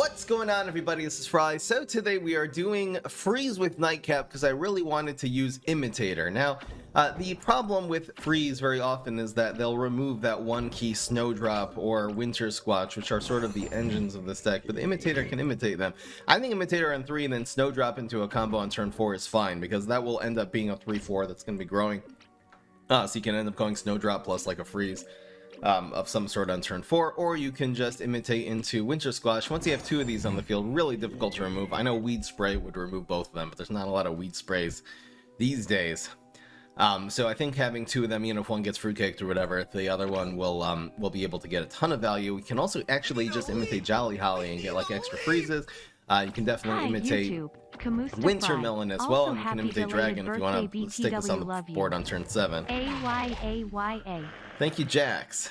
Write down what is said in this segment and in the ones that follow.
What's going on, everybody? This is Fry. So today we are doing Freeze with Nightcap because I really wanted to use Imitater. Now, the problem with Freeze very often is that they'll remove that one key Snowdrop or Winter Squatch, which are sort of the engines of this deck, but the Imitator can imitate them. I think Imitator on 3 and then Snowdrop into a combo on turn 4 is fine because that will end up being a 3-4 that's going to be growing. So you can end up going Snowdrop plus like a Freeze. Of some sort on turn 4, or you can just imitate into Winter Squash. Once you have 2 of these on the field, really difficult to remove. I know Weed Spray would remove both of them, but there's not a lot of Weed Sprays these days. So I think having 2 of them, you know, if one gets fruitcaked or whatever, the other one will be able to get a ton of value. We can also actually just imitate Jolly Holly and get like extra freezes. You can definitely imitate Wintermelon as well, and you can imitate Dragon if you want to stick this on the board on turn 7. Thank you, Jax.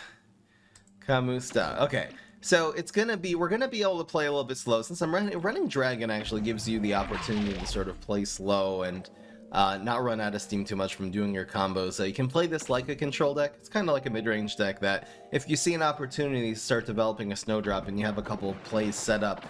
Kamusta. Okay, so it's gonna be, we're gonna be able to play a little bit slow. Since I'm running Dragon actually gives you the opportunity to sort of play slow and not run out of steam too much from doing your combos. So you can play this like a control deck. It's kind of like a mid-range deck that if you see an opportunity to start developing a Snowdrop and you have a couple plays set up,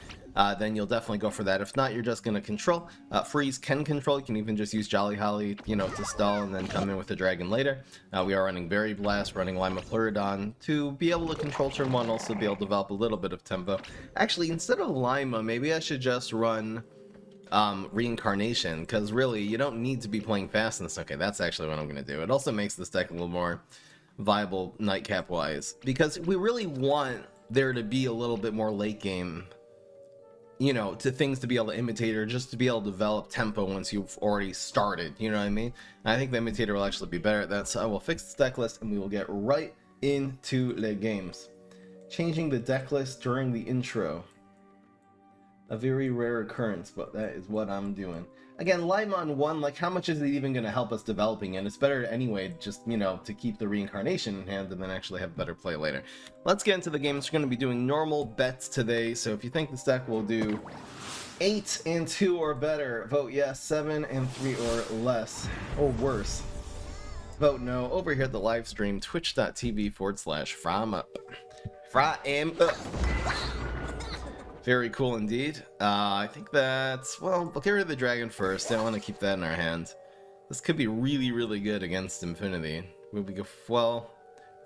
then you'll definitely go for that. If not, you're just going to control. Freeze can control. You can even just use Jolly Holly, you know, to stall and then come in with the Dragon later. We are running Berry Blast, running Lima Pleurodon to be able to control turn 1, also be able to develop a little bit of tempo. Actually, instead of Lima, maybe I should just run Reincarnation, because really, you don't need to be playing fast in this. Okay, that's actually what I'm going to do. It also makes this deck a little more viable Nightcap-wise, because we really want there to be a little bit more late game, you know, to things to be able to imitate or just to be able to develop tempo once you've already started, you know what I mean? And I think the Imitator will actually be better at that, so I will fix this deck list and we will get right into the games. Changing the deck list during the intro. A very rare occurrence, but that is what I'm doing. Again, Lima on 1, like, how much is it even going to help us developing it? It's better anyway, just, you know, to keep the Reincarnation in hand and then actually have better play later. Let's get into the games. We're going to be doing normal bets today, so if you think this deck will do 8 and 2 or better, vote yes. 7 and 3 or less, or worse, vote no. Over here at the live stream, twitch.tv/frumup. Very cool indeed. I think that's, well, we'll get rid of the Dragon first. I want to keep that in our hand. This could be really, really good against Infinity. Would we go, well,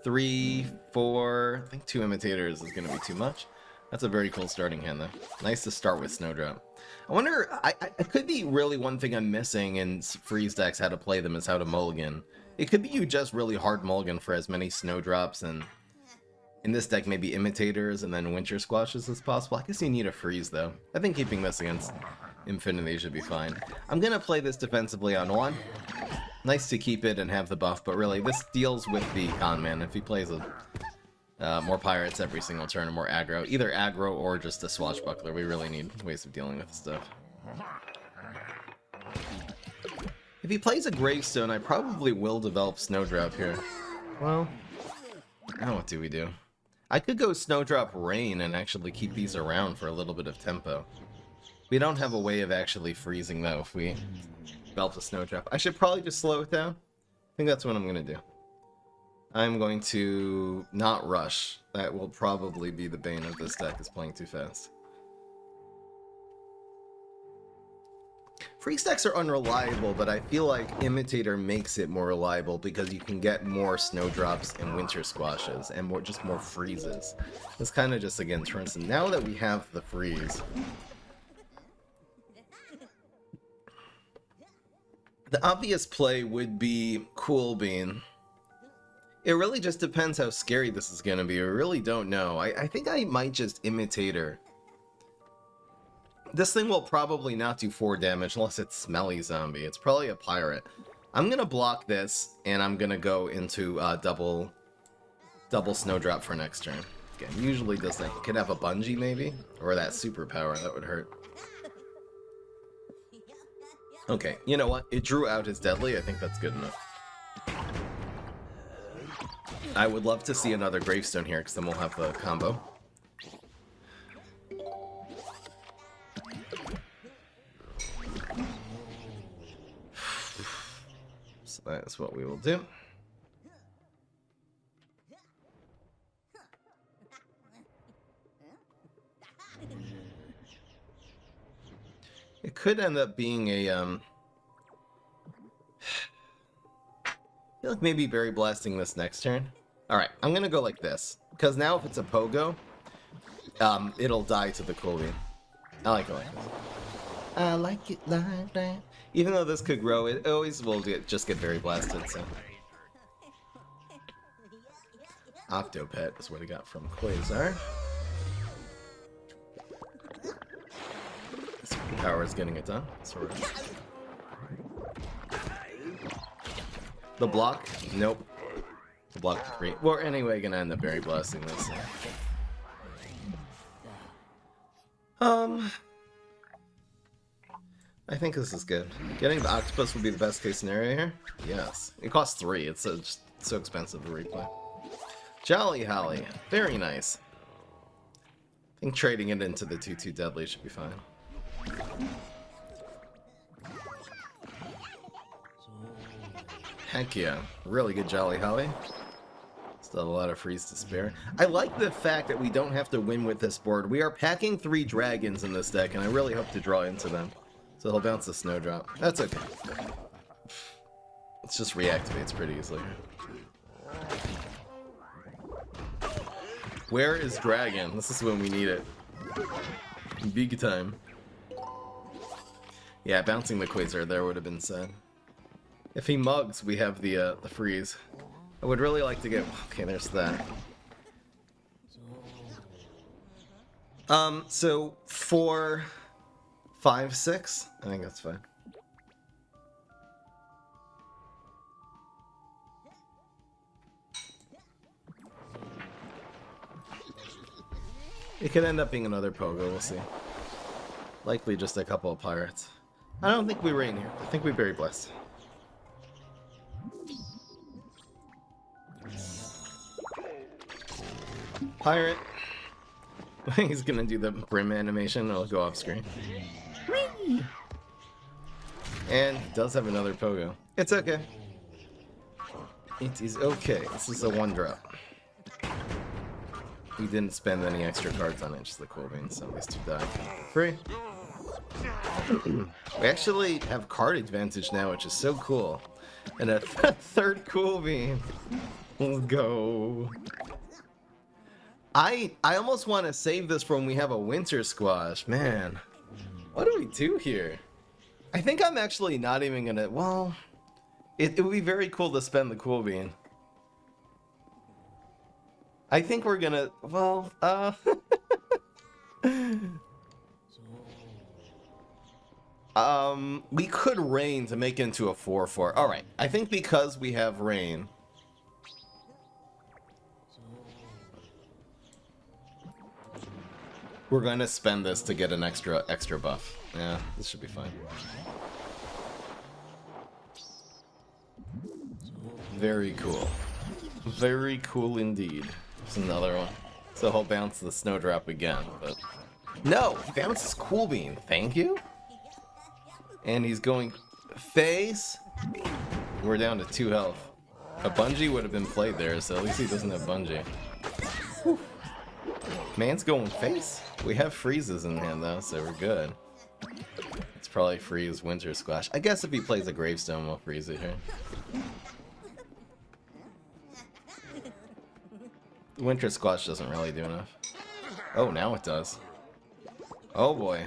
3, 4, I think 2 Imitators is going to be too much. That's a very cool starting hand, though. Nice to start with Snowdrop. I wonder, it could be really one thing I'm missing in Freeze decks, how to play them, is how to mulligan. It could be you just really hard mulligan for as many Snowdrops and in this deck, maybe Imitators and then Winter Squashes as possible. I guess you need a Freeze, though. I think keeping this against Infinity should be fine. I'm going to play this defensively on 1. Nice to keep it and have the buff, but really, this deals with the con man. If he plays more Pirates every single turn, or more aggro, either aggro or just a Swashbuckler, we really need ways of dealing with this stuff. If he plays a Gravestone, I probably will develop Snowdrop here. Well, now what do we do? I could go Snowdrop Rain and actually keep these around for a little bit of tempo. We don't have a way of actually freezing, though, if we develop a Snowdrop. I should probably just slow it down. I think that's what I'm going to do. I'm going to not rush. That will probably be the bane of this deck, is playing too fast. Freeze decks are unreliable, but I feel like Imitator makes it more reliable because you can get more Snowdrops and Winter Squashes and just more freezes. This kind of just, again, turns. Now that we have the freeze, the obvious play would be Cool Bean. It really just depends how scary this is going to be. I really don't know. I think I might just Imitator. This thing will probably not do 4 damage unless it's Smelly Zombie. It's probably a Pirate. I'm going to block this, and I'm going to go into double Snowdrop for next turn. Again, usually does that. Could have a Bungee, maybe? Or that Superpower. That would hurt. Okay, you know what? It drew out his Deadly. I think that's good enough. I would love to see another Gravestone here, because then we'll have the combo. So that's what we will do. could end up being a I feel like maybe Berry Blasting this next turn. Alright, I'm gonna go like this. Because now if it's a Pogo, it'll die to the Cool Bean. I like it like this. I like it like that. Even though this could grow, it always will just get Berry Blasted, so. Octopet is what I got from Quasar. Power is getting it done. Sort of. The block? Nope. The block 3. We're anyway gonna end up Berry Blasting this. I think this is good. Getting the octopus would be the best case scenario here. Yes. It costs 3. It's just so expensive to replay. Jolly Holly. Very nice. I think trading it into the 2/2 deadly should be fine. Heck yeah. Really good Jolly Holly. Still have a lot of freeze to spare. I like the fact that we don't have to win with this board. We are packing 3 dragons in this deck, and I really hope to draw into them. So he'll bounce the Snowdrop. That's okay. It just reactivates pretty easily. Where is Dragon? This is when we need it. Big time. Yeah, bouncing the Quasar there would have been sad. If he mugs, we have the freeze. I would really like to get... Okay, there's that. So 4, 5, 6? I think that's fine. It could end up being another Pogo, we'll see. Likely just a couple of pirates. I don't think we rain here. I think we Berry Blast. Pirate. He's gonna do the brim animation, it'll go off screen. Whee! And he does have another Pogo. It's okay. It is okay. This is a 1-drop. We didn't spend any extra cards on it, just the Cool Bean, so these 2 die. Free. We actually have card advantage now, which is so cool. And a 3rd Cool Bean. Let's go. I almost want to save this for when we have a Winter Squash. Man, what do we do here? I think I'm actually not even gonna... Well, it would be very cool to spend the Cool Bean. I think we're gonna... Well, we could Rain to make it into a 4/4. Alright, I think because we have Rain... We're going to spend this to get an extra buff. Yeah, this should be fine. Very cool. Very cool indeed. There's another one. So he'll bounce the Snowdrop again, but... No! He bounces Cool Bean. Thank you? And he's going... Face? We're down to 2 health. A Bungee would have been played there, so at least he doesn't have Bungee. Whew. Man's going face. We have freezes in hand though, so we're good. It's probably freeze Winter Squash. I guess if he plays a Gravestone, we'll freeze it here. Winter Squash doesn't really do enough. Oh, now it does. Oh boy.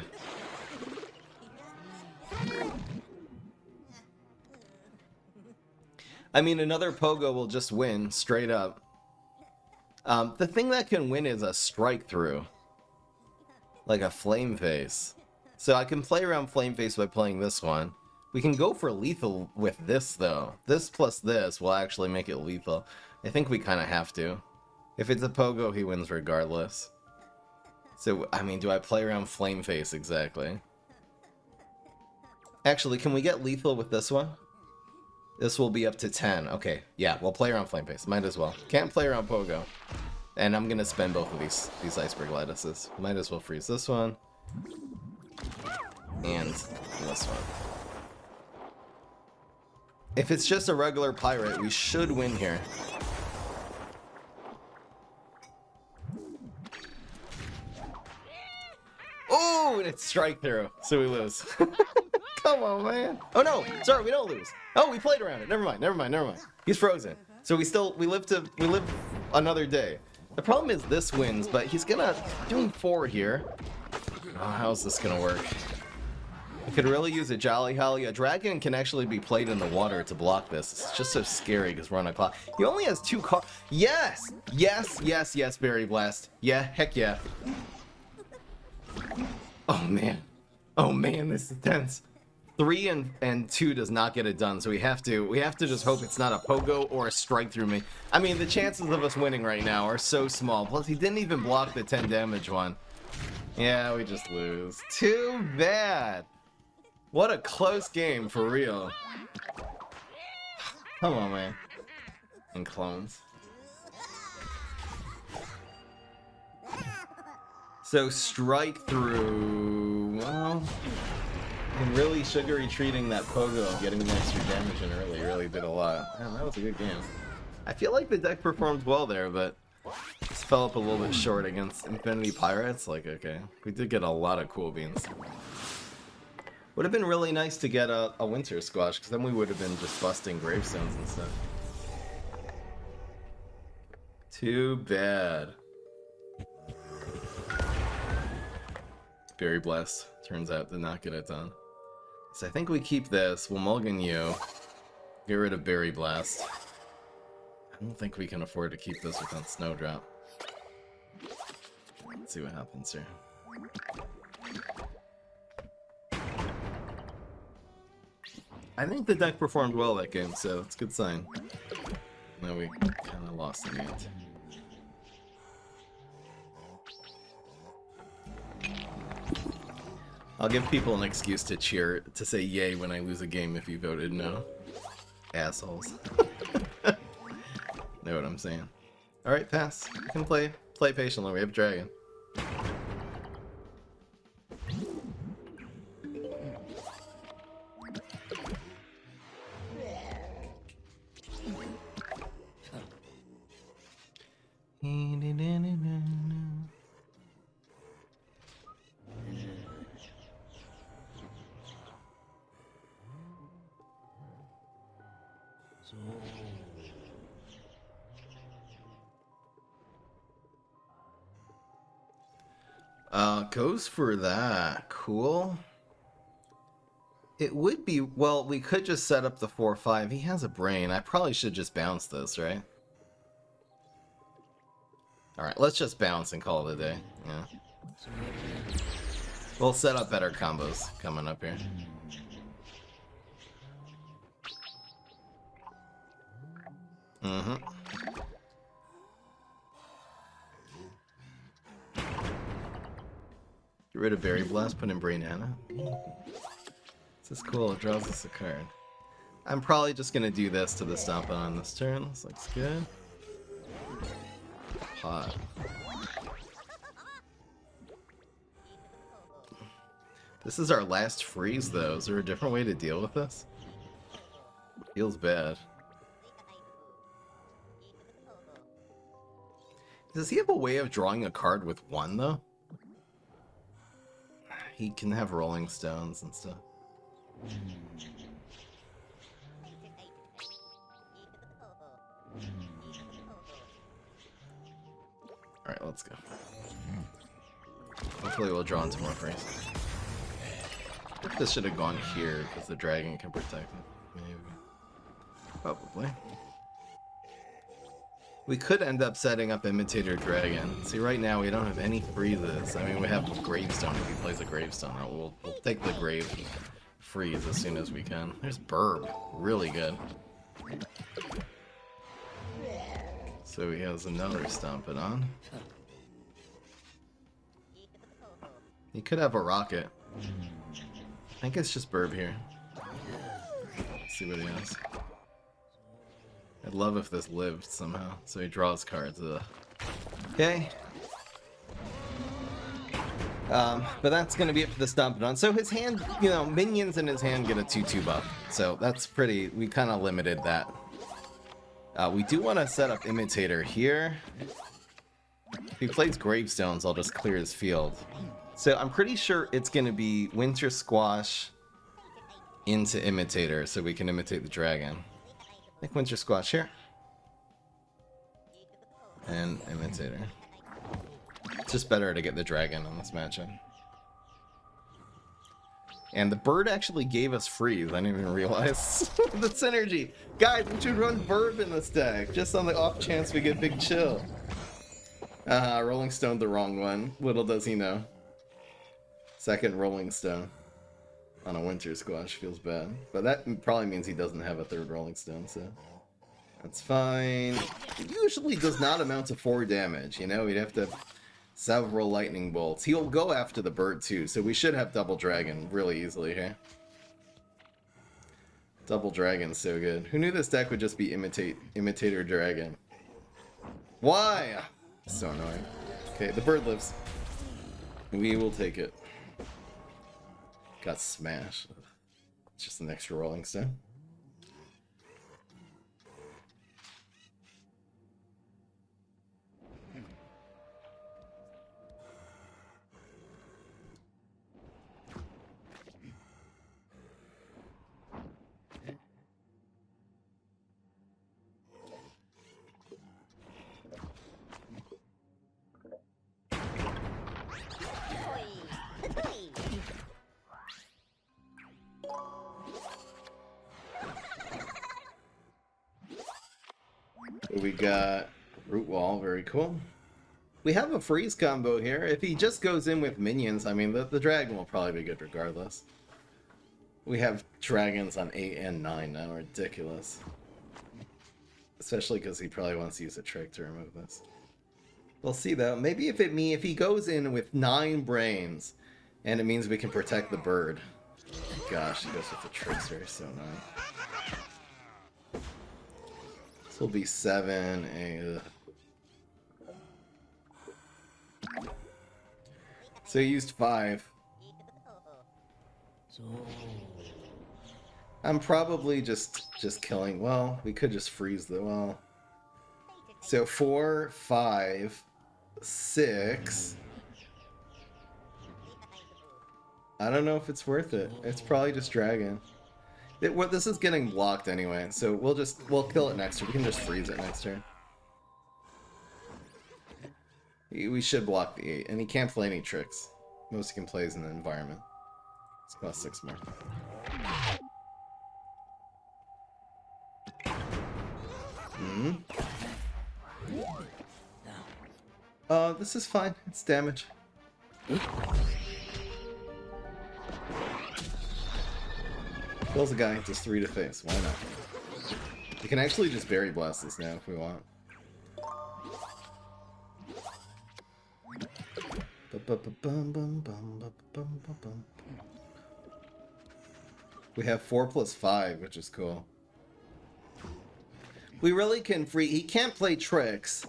I mean, another Pogo will just win, straight up. The thing that can win is a strike through. Like a Flame Face. So I can play around Flame Face by playing this one. We can go for lethal with this, though. This plus this will actually make it lethal. I think we kind of have to. If it's a Pogo, he wins regardless. So, I mean, do I play around Flame Face exactly? Actually, can we get lethal with this one? This will be up to 10. Okay, yeah, we'll play around Flame Face. Might as well. Can't play around Pogo. And I'm gonna spend both of these Iceberg Lattices. Might as well freeze this one. And this one. If it's just a regular pirate, we should win here. Oh, and it's strike through, so we lose. Come on, man. Oh no, sorry, we don't lose. Oh, we played around it. Never mind. He's frozen. So we live another day. The problem is this wins, but he's doing 4 here. Oh, how's this gonna work? I could really use a Jolly Holly. A dragon can actually be played in the water to block this. It's just so scary because we're on a clock. He only has 2 cards. Yes! Yes, Berry Blast. Yeah, heck yeah. Oh man, this is tense. 3 and 2 does not get it done, so we have to just hope it's not a pogo or a strike through me. I mean, the chances of us winning right now are so small. Plus, he didn't even block the 10 damage one. Yeah, we just lose. Too bad. What a close game, for real. Come on, man. And clones. So, strike through... Well... And really sugary treating that pogo and getting the extra damage in early really did a lot. Man, that was a good game. I feel like the deck performed well there, but just fell up a little bit short against Infinity Pirates. Like, okay, we did get a lot of cool beans. Would have been really nice to get a Winter Squash, because then we would have been just busting gravestones and stuff. Too bad. Berry Blast, turns out, did not get it done. So I think we keep this, we'll mulligan you, get rid of Berry Blast. I don't think we can afford to keep this without Snowdrop. Let's see what happens here. I think the deck performed well that game, so it's a good sign. No, we kind of lost in the end. I'll give people an excuse to cheer, to say yay when I lose a game if you voted no. Assholes. Know what I'm saying. Alright, pass. You can play patiently, we have Dragon. Goes for that. Cool. It would be, well, we could just set up the 4-5. He has a brain. I probably should just bounce this, right? Alright, let's just bounce and call it a day. Yeah. We'll set up better combos coming up here. Mm-hmm. Get rid of Berry Blast, put in Brain Anna. This is cool, it draws us a card. I'm probably just gonna do this to the Stompin' on this turn. This looks good. Hot. This is our last freeze though. Is there a different way to deal with this? Feels bad. Does he have a way of drawing a card with 1 though? He can have Rolling Stones and stuff. Alright, let's go. Hopefully we'll draw into more freeze. I think this should have gone here because the dragon can protect it. Maybe. Probably. We could end up setting up Imitator Dragon. See, right now we don't have any freezes. I mean, we have Gravestone if he plays a Gravestone. We'll take the Grave freeze as soon as we can. There's Burb. Really good. So he has another Stompin' on. He could have a Rocket. I think it's just Burb here. Let's see what he has. I'd love if this lived somehow. So he draws cards. Okay. But that's going to be it for the Stompin' On. So his hand, you know, minions in his hand get a 2/2 buff. So that's pretty, we kind of limited that. We do want to set up Imitator here. If he plays Gravestones, I'll just clear his field. So I'm pretty sure it's going to be Winter Squash into Imitator, so we can imitate the dragon. I think Winter Squash here. And Imitator. It's just better to get the dragon on this matchup. And the bird actually gave us freeze. I didn't even realize the synergy. Guys, we should run bird in this deck, just on the off chance we get big chill. Rolling Stone the wrong one. Little does he know. Second Rolling Stone on a Winter Squash feels bad. But that probably means he doesn't have a third Rolling Stone, so that's fine. It usually does not amount to 4 damage, you know? We'd have to have several lightning bolts. He'll go after the bird too, so we should have double dragon really easily here. Double dragon's so good. Who knew this deck would just be Imitator Dragon? Why? So annoying. Okay, the bird lives. We will take it. Got smashed. Just an extra Rolling Stone. We got Root Wall, very cool. We have a freeze combo here. If he just goes in with minions, I mean, the dragon will probably be good regardless. We have dragons on 8 and 9 now, ridiculous. Especially because he probably wants to use a trick to remove this. We'll see though. Maybe if he goes in with 9 brains, and it means we can protect the bird. Gosh, he goes with the trickster, so nice. This will be 7, 8. So he used 5. I'm probably just killing. Well, we could just freeze the well. So 4, 5, 6. I don't know if it's worth it. It's probably just dragon. This is getting blocked anyway, so we'll kill it next turn. We can just freeze it next turn. We should block the 8, and he can't play any tricks. Most he can play is in the environment. Let's cost 6 more. This is fine. It's damage. Kills a guy, does 3 to face. Why not? We can actually just Berry Blast this now if we want. We have 4 plus 5, which is cool. We really can free. He can't play tricks,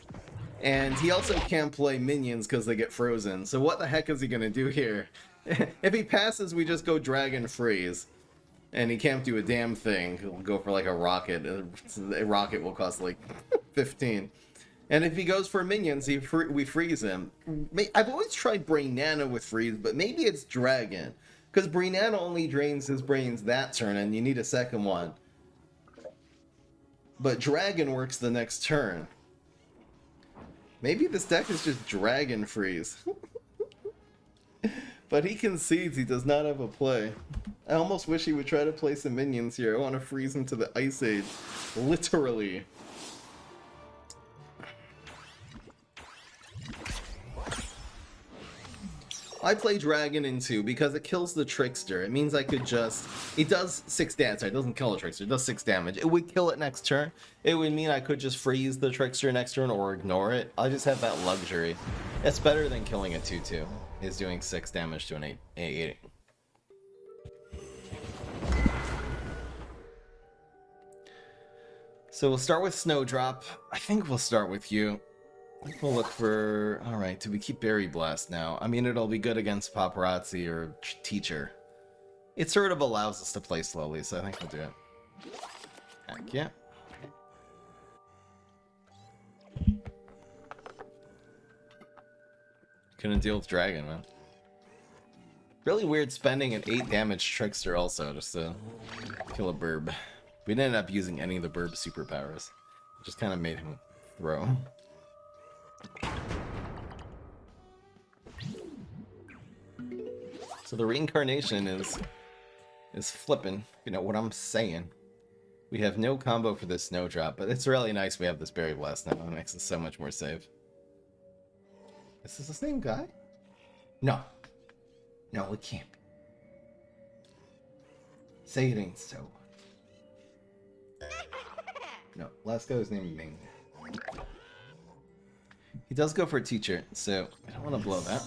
and he also can't play minions because they get frozen. So what the heck is he gonna do here? If he passes, we just go Dragon Freeze, and he can't do a damn thing. He'll go for like a rocket. A rocket will cost like 15. And if he goes for minions, we freeze him. I've always tried Brain Nano with freeze, but maybe it's Dragon. Because Brain Nano only drains his brains that turn, and you need a second one. But Dragon works the next turn. Maybe this deck is just Dragon Freeze. But he concedes he does not have a play. I almost wish he would try to play some minions here. I want to freeze him to the Ice Age. Literally. I play Dragon in 2 because it kills the Trickster. It means I could just... It does 6 damage. Sorry, it doesn't kill the Trickster. It does 6 damage. It would kill it next turn. It would mean I could just freeze the Trickster next turn or ignore it. I just have that luxury. It's better than killing a 2-2. Is doing 6 damage to an 8-8. So we'll start with Snowdrop. I think we'll start with you. We'll look for... Alright, do we keep Berry Blast now? I mean, it'll be good against Paparazzi or Teacher. It sort of allows us to play slowly, so I think we'll do it. Heck yeah. Couldn't deal with Dragon, man. Really weird spending an 8 damage Trickster also just to kill a burb. We didn't end up using any of the burb superpowers. It just kind of made him throw. So the reincarnation is flipping, you know what I'm saying. We have no combo for this Snowdrop, but it's really nice we have this Berry Blast now. It makes us so much more safe. Is this the same guy? No. No, it can't be. Say it ain't so. No, last guy's name is Ming. He does go for a teacher, so I don't want to blow that.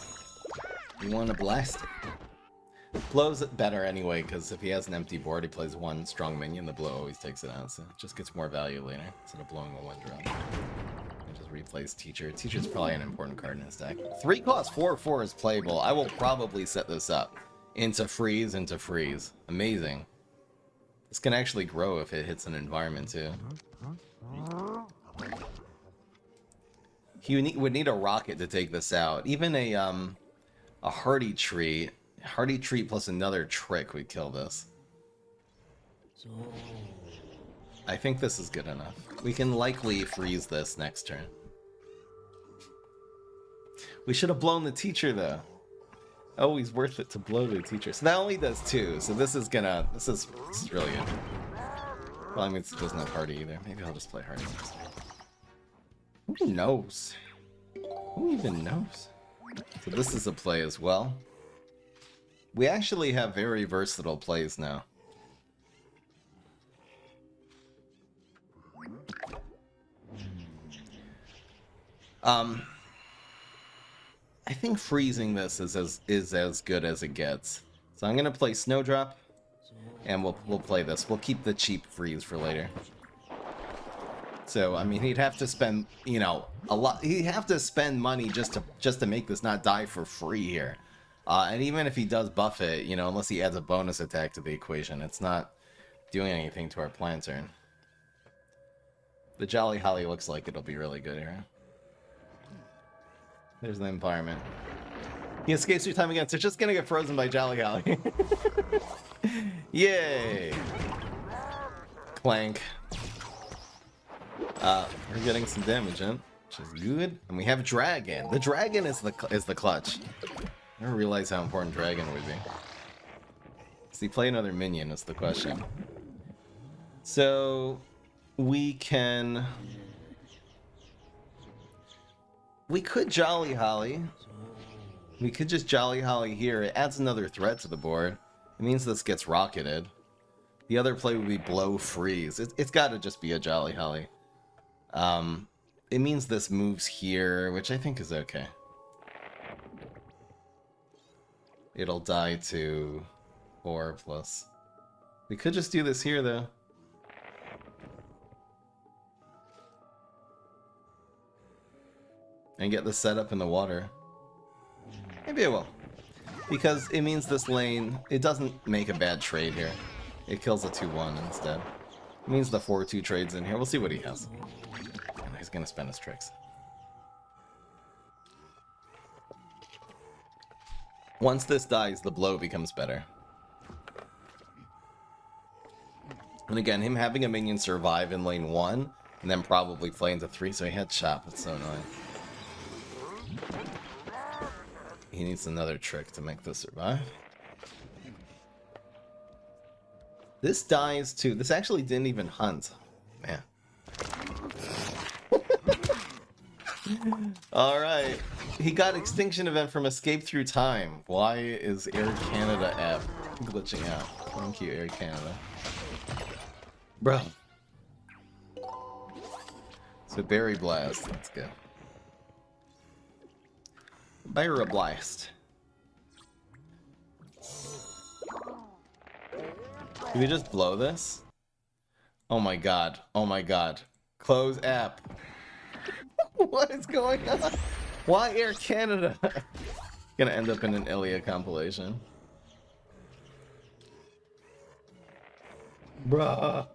We want to blast it. Blows it better anyway, because if he has an empty board, he plays one strong minion, the blow always takes it out, so it just gets more value later, instead of blowing a 1-drop. He just replays Teacher. Teacher's probably an important card in his deck. 3 cost 4/4 is playable. I will probably set this up. Into freeze. Amazing. This can actually grow if it hits an environment, too. He would need a rocket to take this out. Even a Hardy Tree plus another trick would kill this. I think this is good enough. We can likely freeze this next turn. We should have blown the teacher, though. Always worth it to blow the teacher. So that only does 2, so this is really good. Well, I mean, it doesn't have Hardy either. Maybe I'll just play Hardy next turn. Who knows? Who even knows? So this is a play as well. We actually have very versatile plays now. I think freezing this is as good as it gets. So I'm gonna play Snowdrop, and we'll play this. We'll keep the cheap freeze for later. So I mean, he'd have to spend, you know, a lot. He'd have to spend money just to make this not die for free here. And even if he does buff it, you know, unless he adds a bonus attack to the equation, it's not doing anything to our plan turn. The Jolly Holly looks like it'll be really good here. There's the environment. He escapes through time again, so it's just gonna get frozen by Jolly Holly. Yay! Clank. We're getting some damage in, which is good. And we have Dragon. The Dragon is the clutch. I never realized how important Dragon would be. Does he play another minion is the question. So we can... We could Jolly Holly. We could just Jolly Holly here. It adds another threat to the board. It means this gets rocketed. The other play would be Blow Freeze. It's got to just be a Jolly Holly. It means this moves here, which I think is okay. It'll die to 4+. We could just do this here, though. And get this set up in the water. Maybe I will. Because it means this lane, it doesn't make a bad trade here. It kills a 2-1 instead. It means the 4-2 trades in here. We'll see what he has. And he's gonna spend his tricks. Once this dies, the blow becomes better. And again, him having a minion survive in lane 1, and then probably play into 3, so he had Chop. That's so annoying. He needs another trick to make this survive. This dies too. This actually didn't even hunt. Man. Alright. He got Extinction Event from Escape Through Time. Why is Air Canada app glitching out? Thank you, Air Canada. Bro. So Berry Blast. Let's go. Berry Blast. Do we just blow this? Oh my god. Oh my god. Close app. What is going on? Why Air Canada? Gonna end up in an Ilya compilation. Bruh.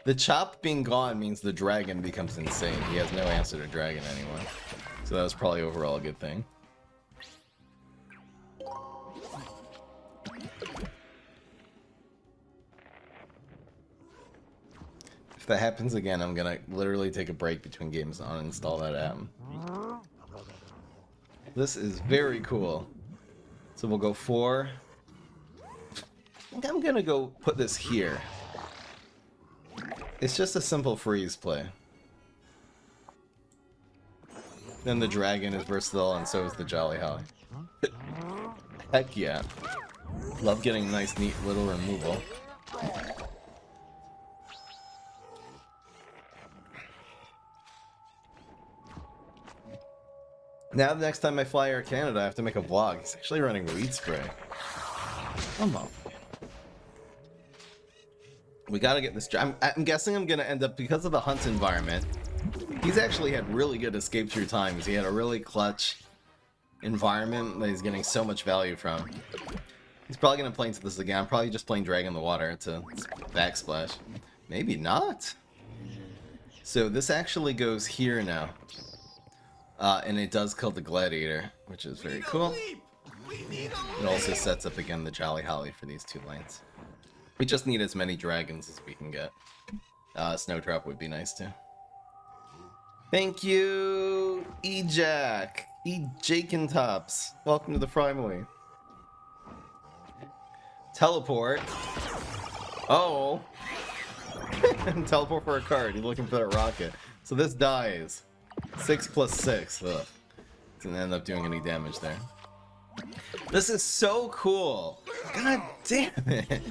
The Chop being gone means the dragon becomes insane. He has no answer to dragon anymore. So that was probably overall a good thing. If that happens again, I'm gonna literally take a break between games and uninstall that app. This is very cool. So we'll go 4. I think I'm gonna go put this here. It's just a simple freeze play. Then the dragon is versatile, and so is the Jolly Holly. Heck yeah. Love getting nice, neat little removal. Now, the next time I fly Air Canada, I have to make a vlog. He's actually running weed spray. Come on. We gotta get this. I'm guessing I'm gonna end up, because of the hunt environment, he's actually had really good escape through times. He had a really clutch environment that he's getting so much value from. He's probably gonna play into this again. I'm probably just playing Drag in the Water to backsplash. Maybe not. So this actually goes here now. And it does kill the Gladiator, which is very cool. It also sets up again the Jolly Holly for these 2 lanes. We just need as many dragons as we can get. Snowdrop would be nice too. Thank you, E-Jack, E-Jakentops. Welcome to the family. Teleport. Oh. Teleport for a card. You're looking for that rocket. So this dies. 6 + 6. Ugh. Didn't end up doing any damage there. This is so cool. God damn it.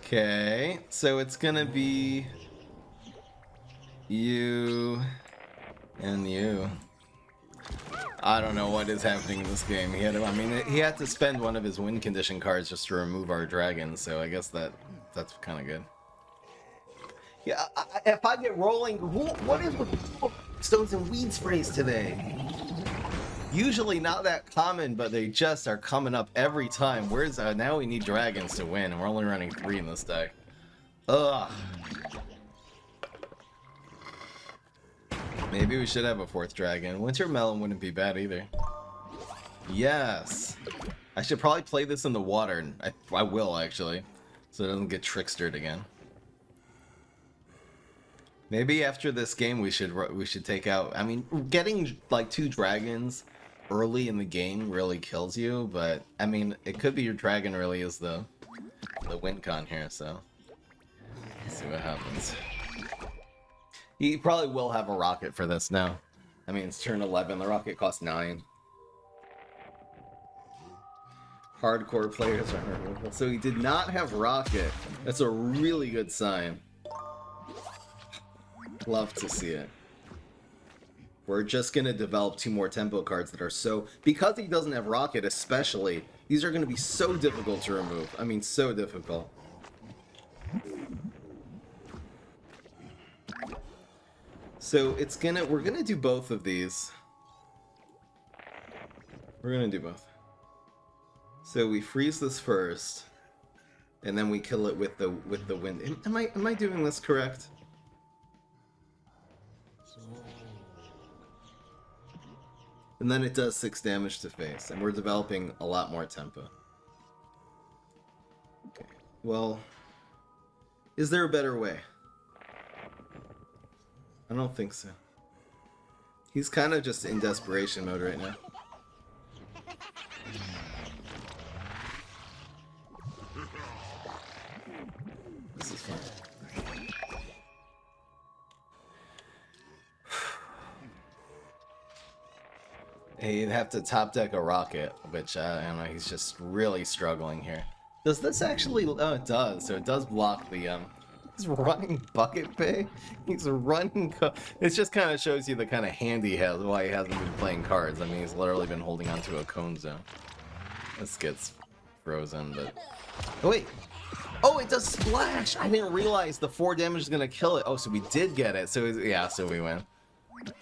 Okay, so it's gonna be you and you. I don't know what is happening in this game. He had to spend one of his win condition cards just to remove our dragon, so I guess that's kind of good. Yeah, if I get rolling, what is with stones and weed sprays today? Usually not that common, but they just are coming up every time. Where's now we need dragons to win, and we're only running 3 in this deck. Ugh. Maybe we should have a 4th dragon. Winter Melon wouldn't be bad either. Yes. I should probably play this in the water. I will, actually. So it doesn't get trickstered again. Maybe after this game we should take out... I mean, getting like 2 dragons early in the game really kills you, but I mean, it could be your dragon really is the win con here, so... Let's see what happens. He probably will have a rocket for this now. I mean, it's turn 11. The rocket costs 9. Hardcore players are removal. So he did not have rocket. That's a really good sign. Love to see it. We're just going to develop 2 more tempo cards that are so... Because he doesn't have rocket especially, these are going to be so difficult to remove. I mean, so difficult. So we're gonna do both of these. We're gonna do both. So we freeze this first, and then we kill it with the wind. Am I doing this correct? And then it does 6 damage to face, and we're developing a lot more tempo. Okay. Well, is there a better way? I don't think so. He's kind of just in desperation mode right now. This is fun. He'd have to top deck a rocket, which I don't know, he's just really struggling here. Does this actually... Oh, it does. So it does block the... He's running Bucket Bay? He's running... It just kind of shows you the kind of hand he has, why he hasn't been playing cards. I mean, he's literally been holding onto a cone zone. This gets frozen, but... Oh, wait! Oh, it does splash! I didn't realize the 4 damage is going to kill it. Oh, so we did get it. So, yeah, so we win.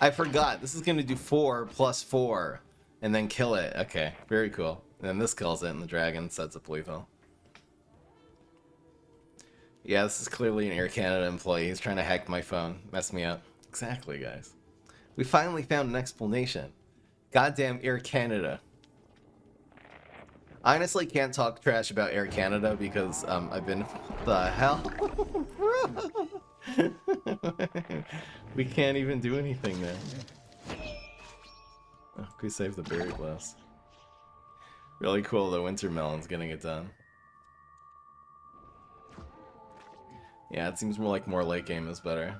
I forgot. This is going to do 4 + 4, and then kill it. Okay, very cool. And then this kills it, and the dragon sets up lethal. Yeah, this is clearly an Air Canada employee. He's trying to hack my phone. Mess me up. Exactly, guys. We finally found an explanation. Goddamn Air Canada. I honestly can't talk trash about Air Canada because I've been... What the hell? We can't even do anything there. Oh, we saved the berry blast. Really cool, the winter melon's getting it done. Yeah, it seems more like more late game is better.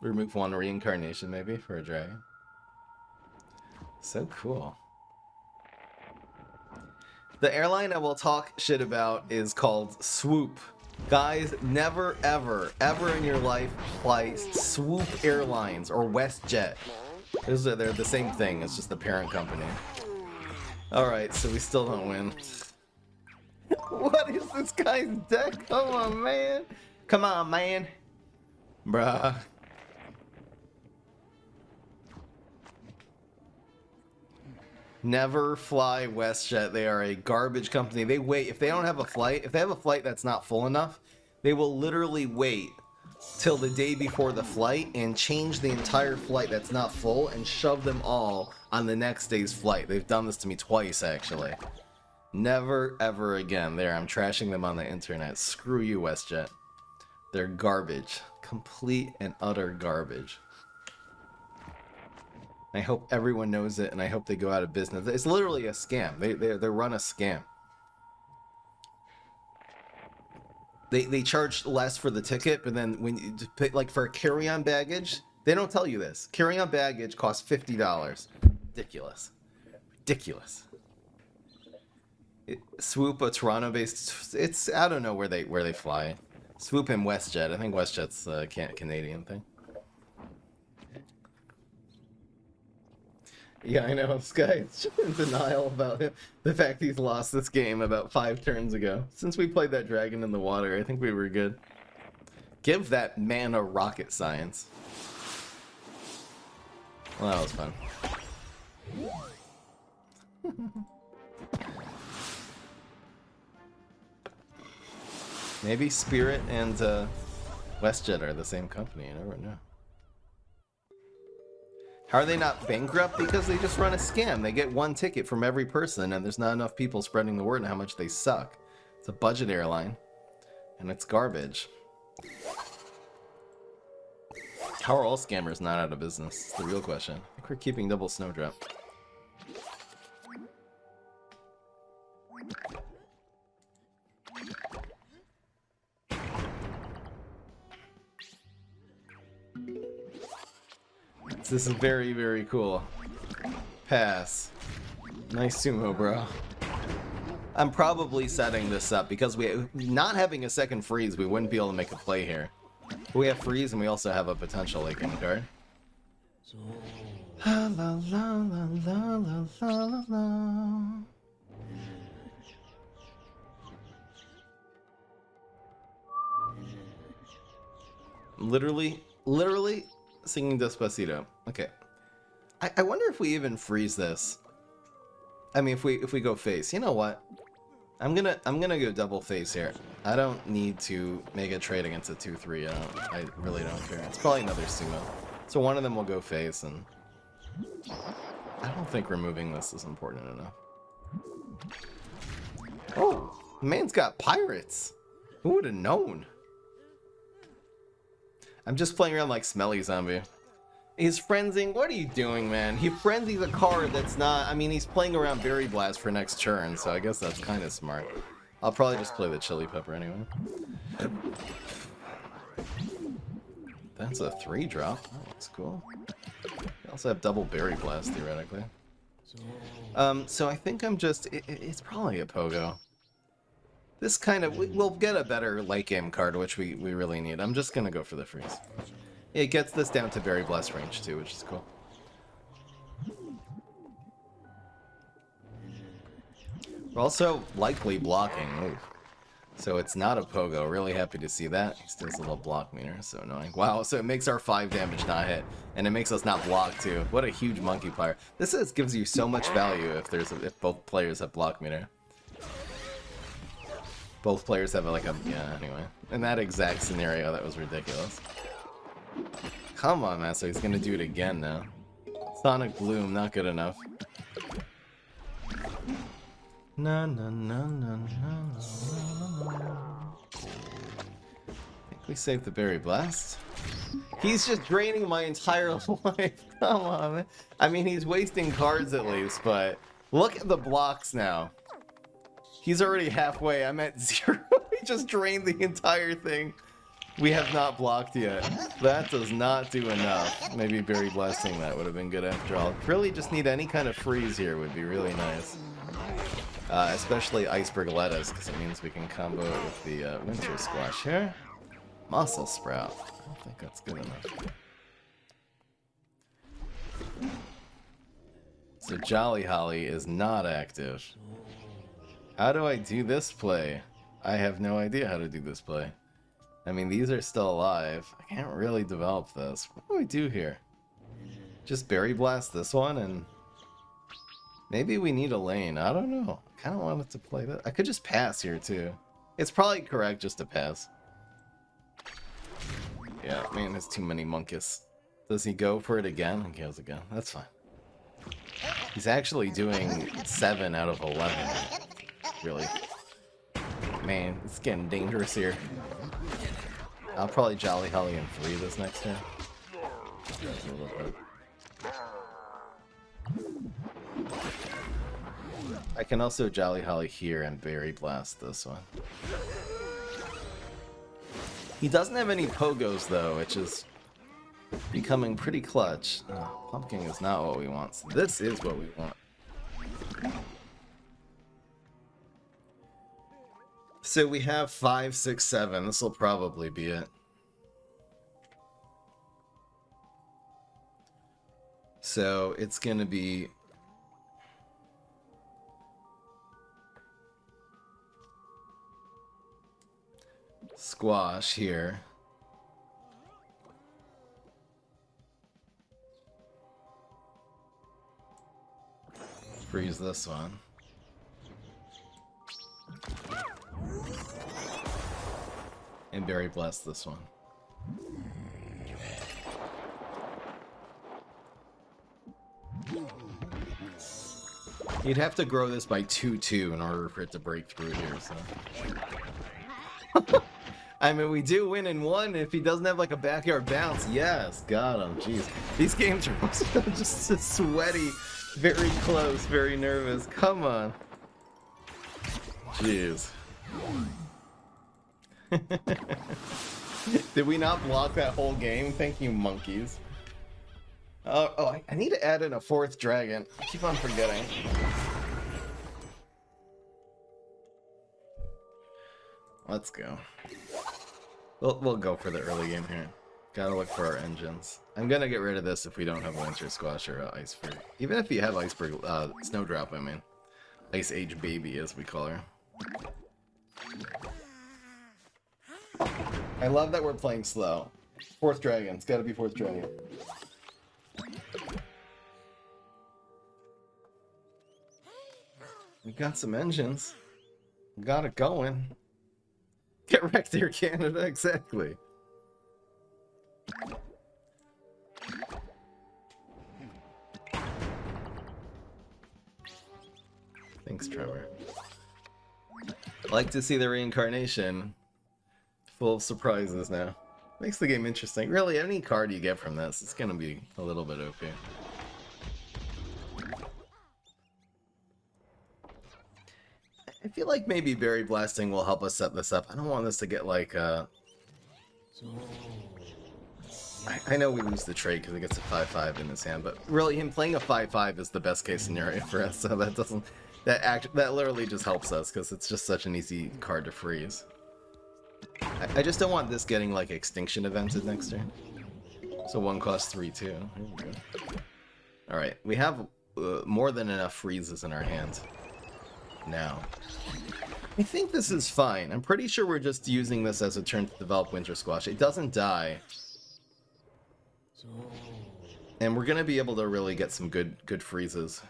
Remove one reincarnation maybe for a dragon. So cool. The airline I will talk shit about is called Swoop. Guys, never ever, ever in your life fly Swoop Airlines or WestJet. They're the same thing, it's just the parent company. Alright, so we still don't win. What is this guy's deck? Come on, man. Come on, man. Bruh. Never fly WestJet. They are a garbage company. They wait. If they don't have a flight, if they have a flight that's not full enough, they will literally wait till the day before the flight and change the entire flight that's not full and shove them all on the next day's flight. They've done this to me twice, actually. Never, ever again. There, I'm trashing them on the internet. Screw you, WestJet. They're garbage. Complete and utter garbage. I hope everyone knows it, and I hope they go out of business. It's literally a scam. They run a scam. They charge less for the ticket, but then when you pay, like for carry-on baggage, they don't tell you this. Carry-on baggage costs $50. Ridiculous. Ridiculous. Swoop, a Toronto-based. It's I don't know where they fly. Swoop and WestJet. I think WestJet's a Canadian thing. Yeah, I know. This guy's in denial about him. The fact he's lost this game about 5 turns ago. Since we played that dragon in the water, I think we were good. Give that man a rocket science. Well, that was fun. Maybe Spirit and WestJet are the same company. You never know. How are they not bankrupt? Because they just run a scam. They get one ticket from every person, and there's not enough people spreading the word on how much they suck. It's a budget airline, and it's garbage. How are all scammers not out of business? It's the real question. I think we're keeping double snowdrop. This is very, very cool. Pass. Nice sumo, bro. I'm probably setting this up because not having a second freeze, we wouldn't be able to make a play here. We have freeze and we also have a potential late game card. La la la la la la la. Literally singing Despacito. Okay. I wonder if we even freeze this. I mean, if we go face. You know what? I'm gonna go double face here. I don't need to make a trade against a 2-3. I really don't care. It's probably another sumo. So one of them will go face, and I don't think removing this is important enough. Oh, man's got pirates. Who would have known? I'm just playing around like Smelly Zombie. He's frenzying. What are you doing, man? He frenzies a card that's not... I mean, he's playing around Berry Blast for next turn, so I guess that's kind of smart. I'll probably just play the Chili Pepper anyway. That's a 3-drop. That looks cool. We also have double Berry Blast, theoretically. So I think I'm just... It's probably a Pogo. This kind of... We'll get a better late game card, which we really need. I'm just going to go for the freeze. It gets this down to Berry Blast range too, which is cool. We're also likely blocking. Ooh. So it's not a Pogo. Really happy to see that. He still has a little block meter. So annoying. Wow, so it makes our 5 damage not hit. And it makes us not block too. What a huge monkey player. This gives you so much value if both players have block meter. Both players have yeah, anyway. In that exact scenario, that was ridiculous. Come on, man, so he's gonna do it again now. Sonic Bloom, not good enough. Na na na na na na. I think we saved the Berry Blast. He's just draining my entire life. Come on, man. I mean, he's wasting cards at least, but look at the blocks now. He's already halfway. I'm at 0. He just drained the entire thing. We have not blocked yet. That does not do enough. Maybe Berry Blasting that would have been good after all. Really just need any kind of freeze here would be really nice. Especially Iceberg Lettuce, because it means we can combo it with the Winter Squash here. Muscle Sprout. I don't think that's good enough. So Jolly Holly is not active. How do I do this play? I have no idea how to do this play. I mean, these are still alive. I can't really develop this. What do I do here? Just Berry Blast this one and... Maybe we need a lane. I don't know. I kind of wanted to play that. I could just pass here too. It's probably correct just to pass. Yeah, man, there's too many monkeys. Does he go for it again? He goes again. That's fine. He's actually doing 7 out of 11. Really. Man, it's getting dangerous here. I'll probably Jolly Holly and 3 this next turn. I can also Jolly Holly here and Berry Blast this one. He doesn't have any pogos though, which is becoming pretty clutch. Pumpkin is not what we want. So this is what we want. So we have 5, 6, 7. This will probably be it. So it's gonna be Squash here. Freeze this one. And Berry Blast this one. You'd have to grow this by 2-2 in order for it to break through here, so. I mean, we do win in 1 if he doesn't have like a backyard bounce. Yes, got him. Jeez. These games are just so sweaty, very close, very nervous. Come on. Jeez. Did we not block that whole game? Thank you, monkeys. I need to add in a 4th dragon. I keep on forgetting. Let's go. We'll go for the early game here. Gotta look for our engines. I'm gonna get rid of this if we don't have Winter Squash or Iceberg. Even if you have Iceberg, Snowdrop, I mean. Ice Age Baby, as we call her. I love that we're playing slow. 4th dragon. It's gotta be 4th dragon. We got some engines. We got it going. Get wrecked here, Canada. Exactly. Thanks, Trevor. Like to see the reincarnation. Full of surprises now. Makes the game interesting. Really, any card you get from this, it's gonna be a little bit OP. I feel like maybe Berry Blasting will help us set this up. I don't want this to get like, I know we lose the trade because it gets a 5-5 in his hand, but really him playing a 5-5 is the best case scenario for us, so that doesn't... That literally just helps us because it's just such an easy card to freeze. I just don't want this getting like Extinction evented next turn. So 1 costs 3 too. Alright, we have more than enough freezes in our hand. Now. I think this is fine. I'm pretty sure we're just using this as a turn to develop Winter Squash. It doesn't die. And we're gonna be able to really get some good freezes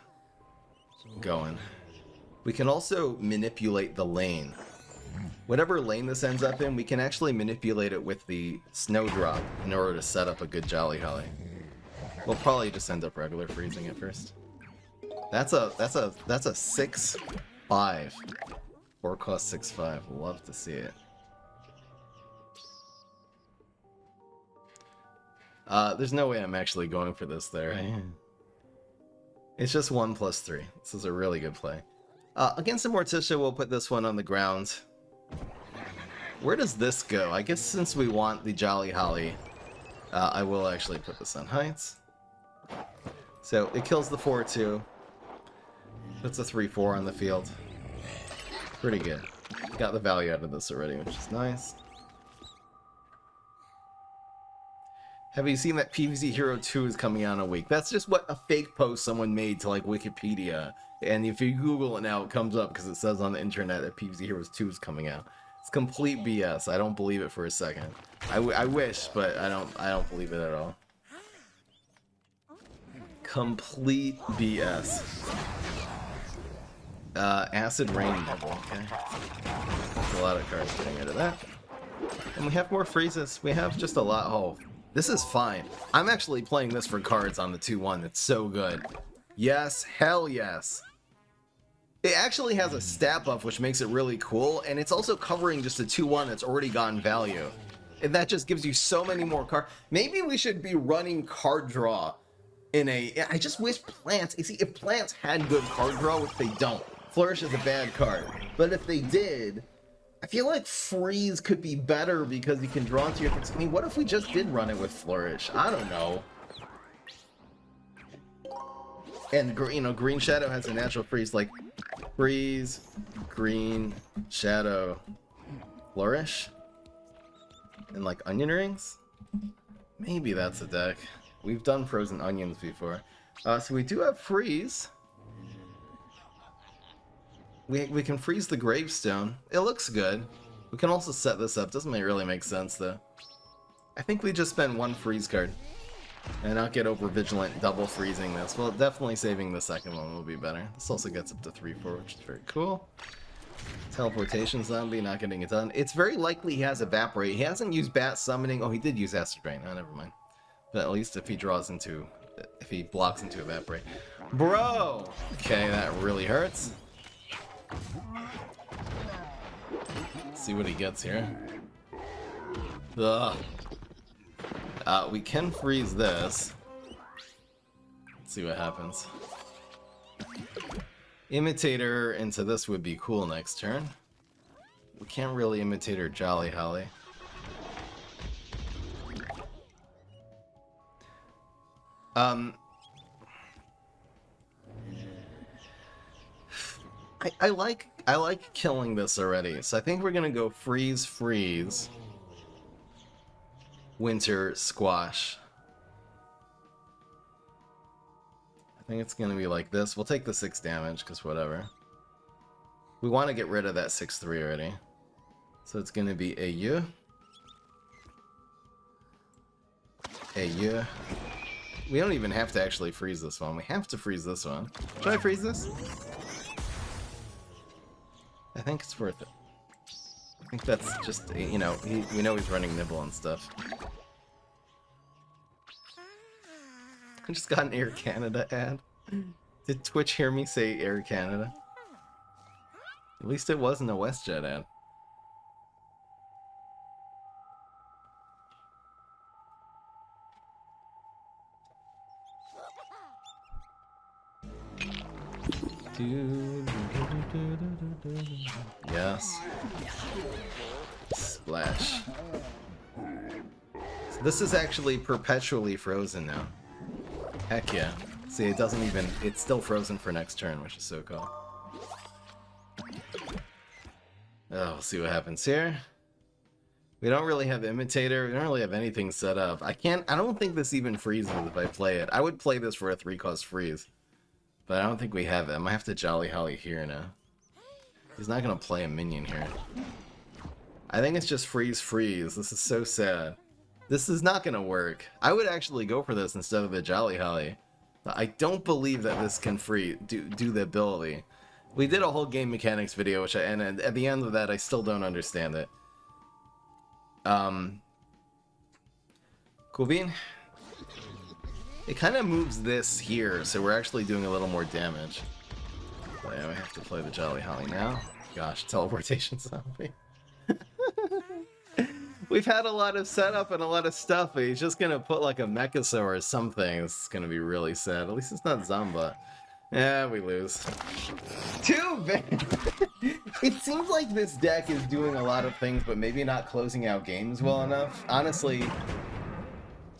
going. We can also manipulate the lane. Whatever lane this ends up in, we can actually manipulate it with the Snowdrop in order to set up a good Jolly Holly. We'll probably just end up regular freezing at first. That's a 6 5. 4 cost 6/5. Love to see it. There's no way I'm actually going for this there. It's just 1 plus 3. This is a really good play. Against the Morticia, we'll put this one on the ground. Where does this go? I guess since we want the Jolly Holly, I will actually put this on Heights. So it kills the 4/2. Puts a 3/4 on the field. Pretty good. Got the value out of this already, which is nice. Have you seen that PvZ Hero 2 is coming out in a week? That's just what a fake post someone made to like Wikipedia. And if you Google it now, it comes up because it says on the internet that PvZ Heroes 2 is coming out. It's complete BS. I don't believe it for a second. I wish, but I don't believe it at all. Complete BS. Acid Rain Devil, okay. There's a lot of cards getting rid of that. And we have more freezes. We have just a lot. Oh, this is fine. I'm actually playing this for cards on the 2/1. It's so good. Yes, hell yes. It actually has a stat buff, which makes it really cool, and it's also covering just a 2/1 that's already gotten value. And that just gives you so many more cards. Maybe we should be running card draw in a... I just wish Plants... You see, if Plants had good card draw, which they don't. Flourish is a bad card. But if they did... I feel like Freeze could be better because you can draw into your things. I mean, what if we just did run it with Flourish? I don't know. And, you know, Green Shadow has a natural freeze, like Freeze, Green, Shadow, Flourish, and like Onion Rings? Maybe that's a deck. We've done Frozen Onions before. So we do have Freeze. We can freeze the Gravestone. It looks good. We can also set this up. Doesn't really make sense, though. I think we just spend 1 freeze card. And not get over vigilant double freezing this. Well, definitely saving the second one will be better. This also gets up to 3/4, which is very cool. Teleportation Zombie, not getting it done. It's very likely he has Evaporate. He hasn't used Bat Summoning. Oh, he did use Acid Rain. Oh, never mind. But at least if he draws into... If he blocks into Evaporate. Bro! Okay, that really hurts. Let's see what he gets here. Ugh. We can freeze this. Let's see what happens. Imitator into this would be cool next turn. We can't really Imitator Jolly Holly. I like killing this already, so I think we're gonna go freeze, freeze, winter, squash. I think it's gonna be like this. We'll take the 6 damage, because whatever. We want to get rid of that 6/3 already. So it's gonna be a U. A U. We don't even have to actually freeze this one. We have to freeze this one. Should I freeze this? I think it's worth it. I think that's just, you know, we know he's running Nibble and stuff. I just got an Air Canada ad. Did Twitch hear me say Air Canada? At least it wasn't a WestJet ad. Yes. Splash. So this is actually perpetually frozen now. Heck yeah. See, it doesn't even... It's still frozen for next turn, which is so cool. Oh, we'll see what happens here. We don't really have Imitator. We don't really have anything set up. I don't think this even freezes if I play it. I would play this for a 3-cost freeze. But I don't think we have it. I might have to Jolly Holly here now. He's not going to play a minion here. I think it's just freeze, freeze. This is so sad. This is not going to work. I would actually go for this instead of the Jolly Holly. But I don't believe that this can do the ability. We did a whole game mechanics video, and at the end of that, I still don't understand it. Cool Bean? It kind of moves this here, so we're actually doing a little more damage. Yeah, we have to play the Jolly Holly now. Gosh, teleportation zombie. We've had a lot of setup and a lot of stuff, but he's just gonna put like a Mechasaur or something. It's gonna be really sad. At least it's not Zomba. Yeah, we lose. Too bad. It seems like this deck is doing a lot of things, but maybe not closing out games well enough. Honestly,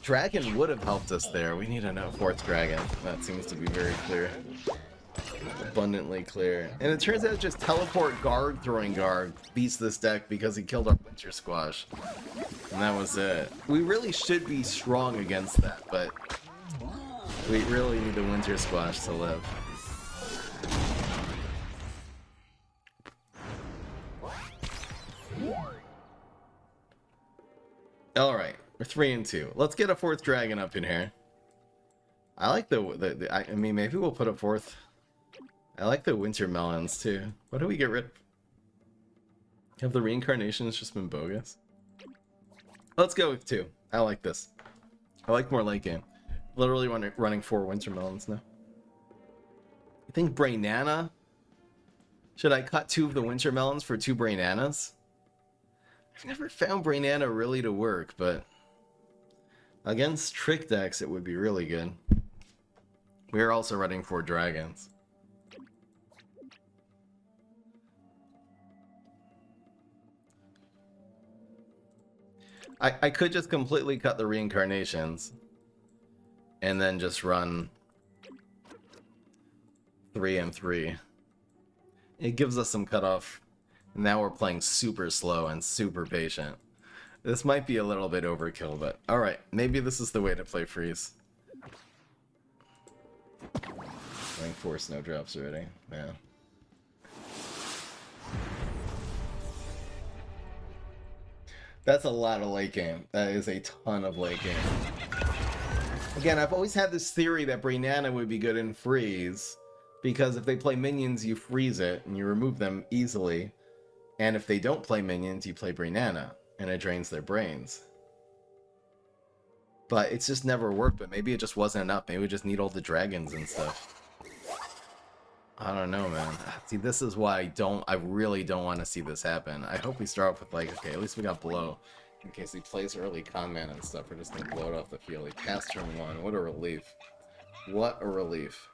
Dragon would have helped us there. We need a no fourth Dragon. That seems to be very clear. Abundantly clear. And it turns out just teleport guard throwing guard beats this deck because he killed our Winter Squash. And that was it. We really should be strong against that, but we really need the Winter Squash to live. Alright, we're 3-2. Let's get a fourth dragon up in here. I like I mean, maybe we'll put a fourth. I like the winter melons too. What do we get rid of? Have the reincarnations just been bogus? Let's go with 2. I like this. I like more late game. Literally running 4 winter melons now. I think Brainana? Should I cut 2 of the winter melons for 2 Brainanas? I've never found Brainana really to work, but against trick decks it would be really good. We're also running 4 dragons. I could just completely cut the reincarnations and then just run 3 and 3. It gives us some cutoff. Now we're playing super slow and super patient. This might be a little bit overkill, but alright, maybe this is the way to play freeze. Playing 4 snowdrops already, yeah. That's a lot of late game. That is a ton of late game. Again, I've always had this theory that Brainana would be good in freeze, because if they play minions, you freeze it, and you remove them easily. And if they don't play minions, you play Brainana, and it drains their brains. But it's just never worked, but maybe it just wasn't enough. Maybe we just need all the dragons and stuff. I don't know, man. See, this is why I really don't want to see this happen. I hope we start off with, like, okay, at least we got Blow. In case he plays early con mana and stuff, we're just gonna blow it off the field. He passed turn 1. What a relief. What a relief.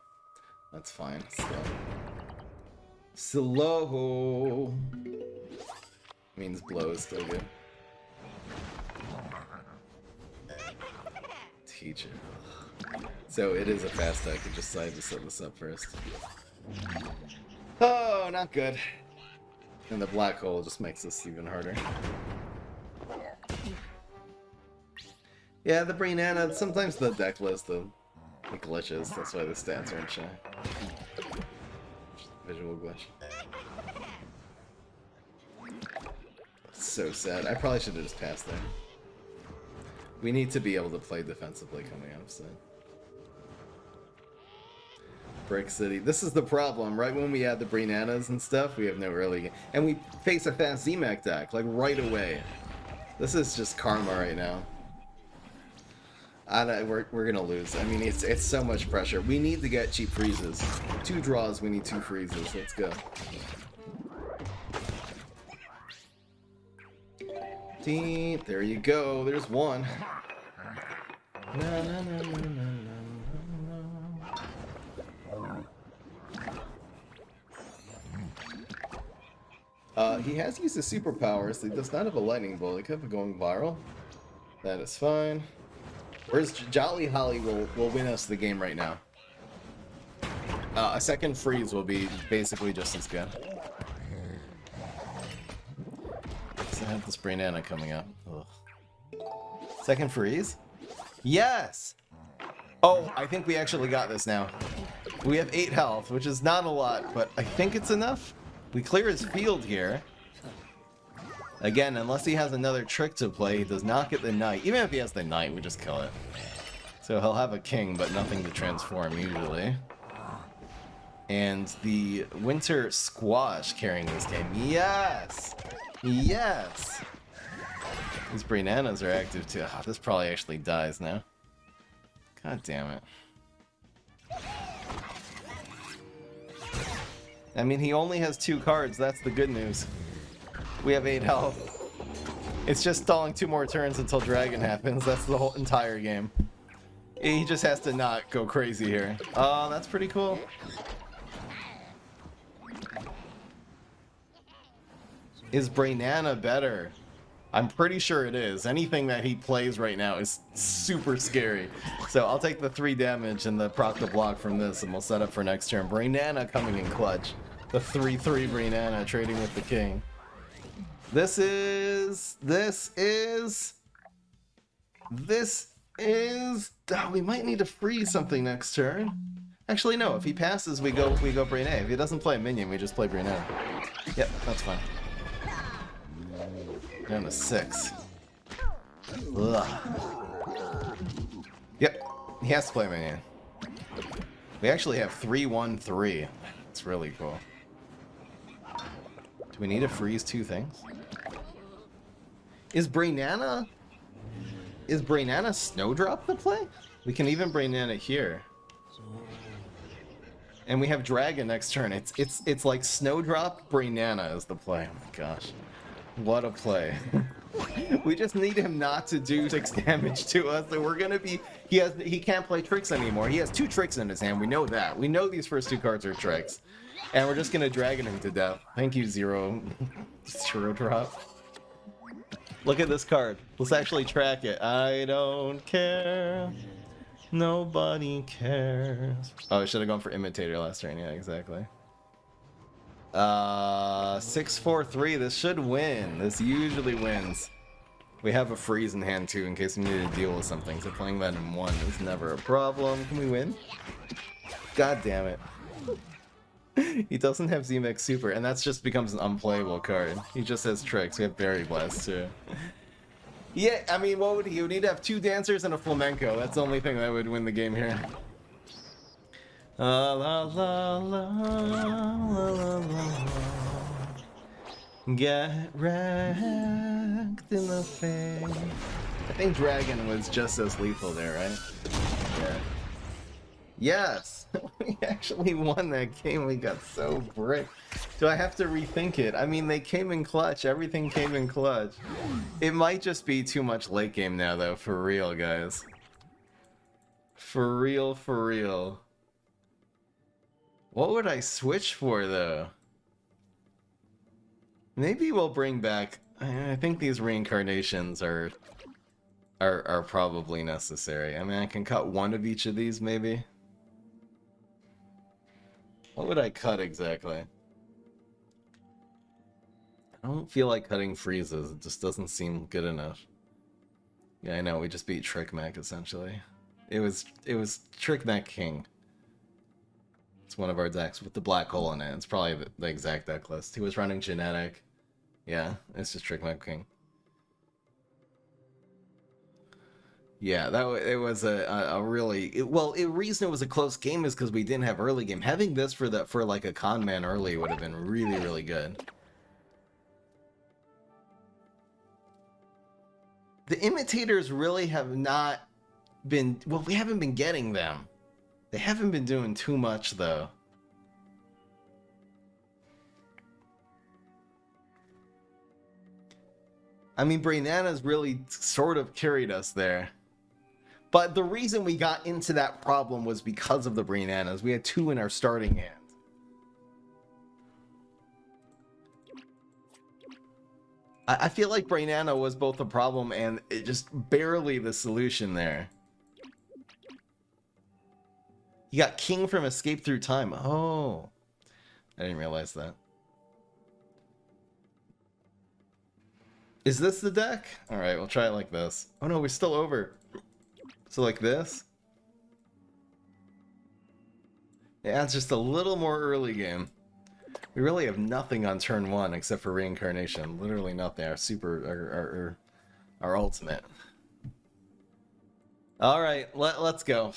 That's fine. Slow. Means Blow is still good. Teacher. So it is a fast deck. I just decided to set this up first. Oh, not good. And the black hole just makes this even harder. Yeah, the Brainana, sometimes the deck list, the glitches. That's why the stats aren't shy. Visual glitch. So sad. I probably should have just passed there. We need to be able to play defensively coming out of set. Brick City. This is the problem. Right when we add the Brainanas and stuff, we have no early game. And we face a fast Z-Mac deck, like right away. This is just karma right now. We're gonna lose. I mean, it's so much pressure. We need to get cheap freezes. 2 draws, we need 2 freezes. Let's go. There you go. There's 1. No, no, no, no, no, no. He has used his superpowers. He does not have a lightning bolt. He could be going viral. That is fine. Where's Jolly Holly will win us the game right now. A second freeze will be basically just as good. So I have this Brainana coming up. Ugh. Second freeze? Yes! Oh, I think we actually got this now. We have 8 health, which is not a lot, but I think it's enough. We clear his field here. Again, unless he has another trick to play, he does not get the knight. Even if he has the knight, we just kill it. So he'll have a king, but nothing to transform usually. And the Winter Squash carrying this game. Yes! Yes! These Brainanas are active too. Oh, this probably actually dies now. God damn it. I mean, he only has 2 cards. That's the good news. We have 8 health. It's just stalling 2 more turns until Dragon happens. That's the whole entire game. He just has to not go crazy here. Oh, that's pretty cool. Is Brainana better? I'm pretty sure it is. Anything that he plays right now is super scary. So I'll take the 3 damage and the proc to block from this, and we'll set up for next turn. Brainana coming in clutch. The 3/3 Brainana trading with the king. This is... Oh, we might need to freeze something next turn. Actually, no. If he passes, we go Brainana. If he doesn't play a minion, we just play Brainana. Yep, that's fine. Down to 6. Ugh. Yep, he has to play minion. We actually have 3/1/3. It's really cool. Do we need to freeze 2 things? Is Brainana Snowdrop the play? We can even Brainana here. And we have Dragon next turn. It's like Snowdrop, Brainana is the play. Oh my gosh. What a play. We just need him not to do 6 damage to us, so we're gonna be... He can't play tricks anymore. He has 2 tricks in his hand. We know that. We know these first 2 cards are tricks. And we're just gonna Dragon him to death. Thank you, Zero Drop. Look at this card. Let's actually track it. I don't care. Nobody cares. Oh, I should have gone for Imitater last turn. Yeah, exactly. 6/4/3. This should win. This usually wins. We have a freeze in hand too, in case we need to deal with something. So playing that in 1 is never a problem. Can we win? God damn it. He doesn't have Z-Max Super, and that just becomes an unplayable card. He just has tricks. We have Berry Blast too. Yeah, I mean, what would he? He would need to have 2 dancers and a flamenco. That's the only thing that would win the game here. La la la la la la. Get wrecked in the face. I think Dragon was just as lethal there, right? Yeah. Yes! We actually won that game. We got so bricked. Do I have to rethink it? I mean, they came in clutch. Everything came in clutch. It might just be too much late game now, though. For real, guys. For real, for real. What would I switch for, though? Maybe we'll bring back... I think these reincarnations are probably necessary. I mean, I can cut 1 of each of these, maybe. What would I cut exactly? I don't feel like cutting freezes. It just doesn't seem good enough. Yeah, I know. We just beat Trick Mech, essentially. It was Trick Mech King. It's one of our decks with the black hole in it. It's probably the exact deck list. He was running Genetic. Yeah, it's just Trick Mech King. Yeah, it was a really... the reason it was a close game is because we didn't have early game. Having this for like a con man early would have been really, really good. The imitators really have not been... Well, we haven't been getting them. They haven't been doing too much, though. I mean, Brainana's really sort of carried us there. But the reason we got into that problem was because of the Brainanas. We had 2 in our starting hand. I feel like Brainana was both a problem and it just barely the solution there. You got King from Escape Through Time. Oh. I didn't realize that. Is this the deck? Alright, we'll try it like this. Oh no, we're still over. So like this? Yeah, it's just a little more early game. We really have nothing on turn 1 except for reincarnation. Literally nothing. Our super, our ultimate. Alright, let's go.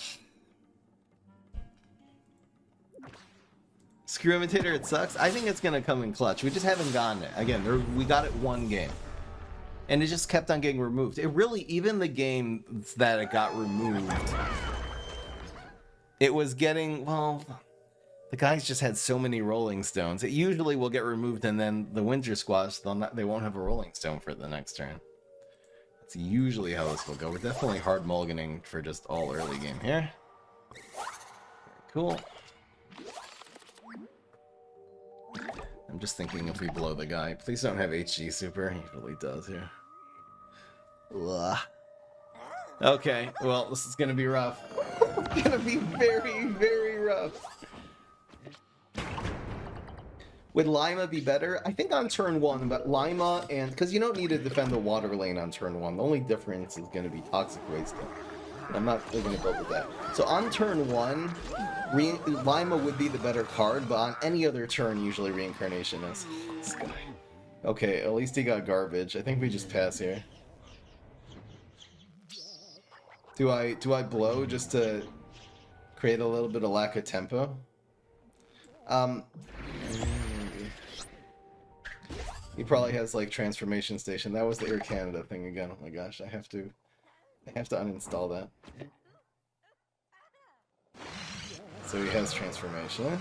Screw Imitator, it sucks. I think it's gonna come in clutch. We just haven't gotten it. Again, we got it 1 game. And it just kept on getting removed. It really, even the games that it got removed, it was getting, well, The guys just had so many rolling stones. It usually will get removed, and then the Winter Squash, they won't have a rolling stone for the next turn. That's usually how this will go. We're definitely hard mulliganing for just all early game here. Very cool. I'm just thinking if we blow the guy. Please don't have HG super. He really does here. Ugh. Okay, well, this is gonna be rough. It's gonna be very, very rough. Would Lima be better? I think on turn 1, but Lima and... Because you don't need to defend the water lane on turn 1. The only difference is going to be Toxic Waste. I'm not really going to build with that. So on turn 1, Lima would be the better card, but on any other turn, usually Reincarnation is. This guy. Okay, at least he got garbage. I think we just pass here. Do I blow just to create a little bit of lack of tempo? He probably has like Transformation Station. That was the Air Canada thing again. Oh my gosh, I have to uninstall that. So he has Transformation.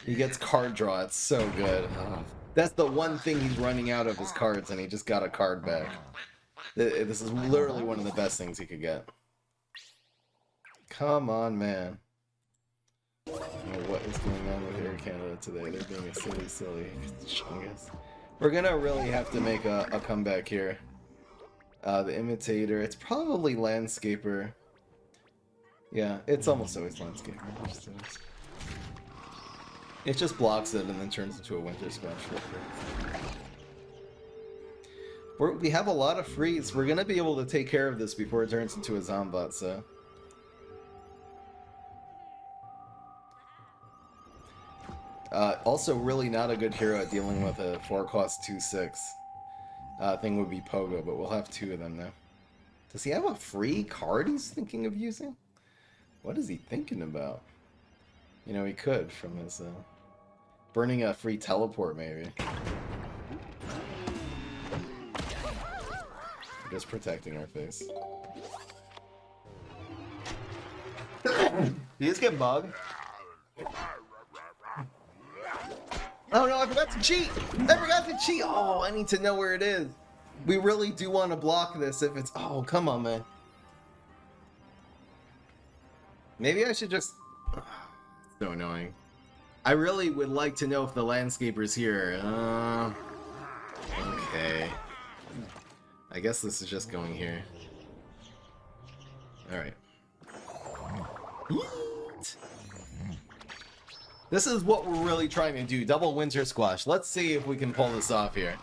He gets card draw. It's so good. Oh. That's the one thing he's running out of his cards, and he just got a card back. This is literally one of the best things he could get. Come on, man. I don't know what is going on with Air Canada today. They're being a silly chungus. We're gonna really have to make a comeback here. The Imitator. It's probably Landscaper. Yeah, it's almost always Landscaper. It just blocks it and then turns into a Winter Squash. We have a lot of freeze. We're gonna be able to take care of this before it turns into a Zombat, so... also really not a good hero at dealing with a 4-cost 2/6. Thing would be Pogo, but we'll have 2 of them now. Does he have a free card he's thinking of using? What is he thinking about? You know, he could from his, burning a free teleport, maybe. We're just protecting our face. Did you just get bugged? Oh no, I forgot to cheat! I forgot to cheat! Oh, I need to know where it is. We really do want to block this if it's... Oh, come on, man. Maybe I should just... So annoying. I really would like to know if the Landscaper's here. Okay. I guess this is just going here. Alright. This is what we're really trying to do. Double Winter Squash. Let's see if we can pull this off here.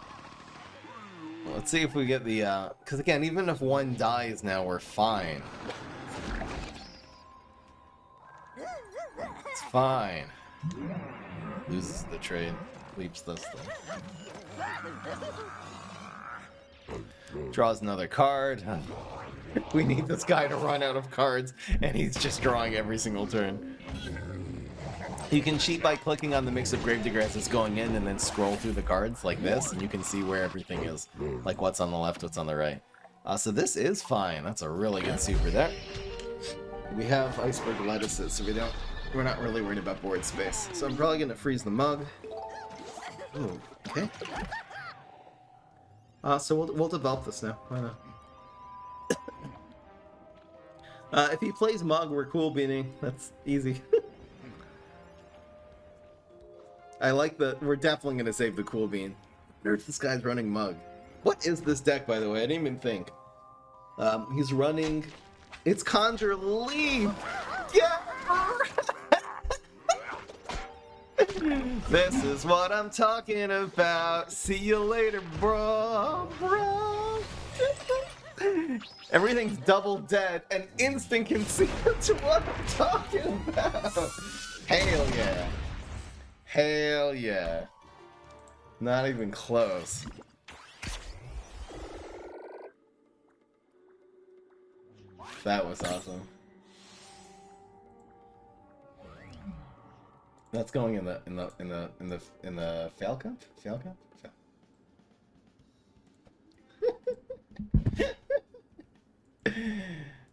Let's see if we get the, because again, even if one dies now, we're fine. It's fine. Loses the trade. Leaps this thing. Draws another card. We need this guy to run out of cards, and he's just drawing every single turn. You can cheat by clicking on the mix of Gravedigger as it's going in and then scroll through the cards like this, and you can see where everything is. Like what's on the left, what's on the right. So this is fine. That's a really good super there. We have Iceberg Lettuces, so we're not really worried about board space. So I'm probably gonna freeze the mug. Ooh, okay. So we'll develop this now. Why not? If he plays mug, we're cool beating. That's easy. I like we're definitely going to save the Cool Bean. I wonder if this guy's running Mug. What is this deck, by the way? I didn't even think. He's running... It's Conjure Leaf! Yeah! This is what I'm talking about. See you later, bro. Everything's double dead and instant can see to what I'm talking about. Hell yeah. Hell yeah. Not even close. That was awesome. That's going in the fail cup? Fail cup?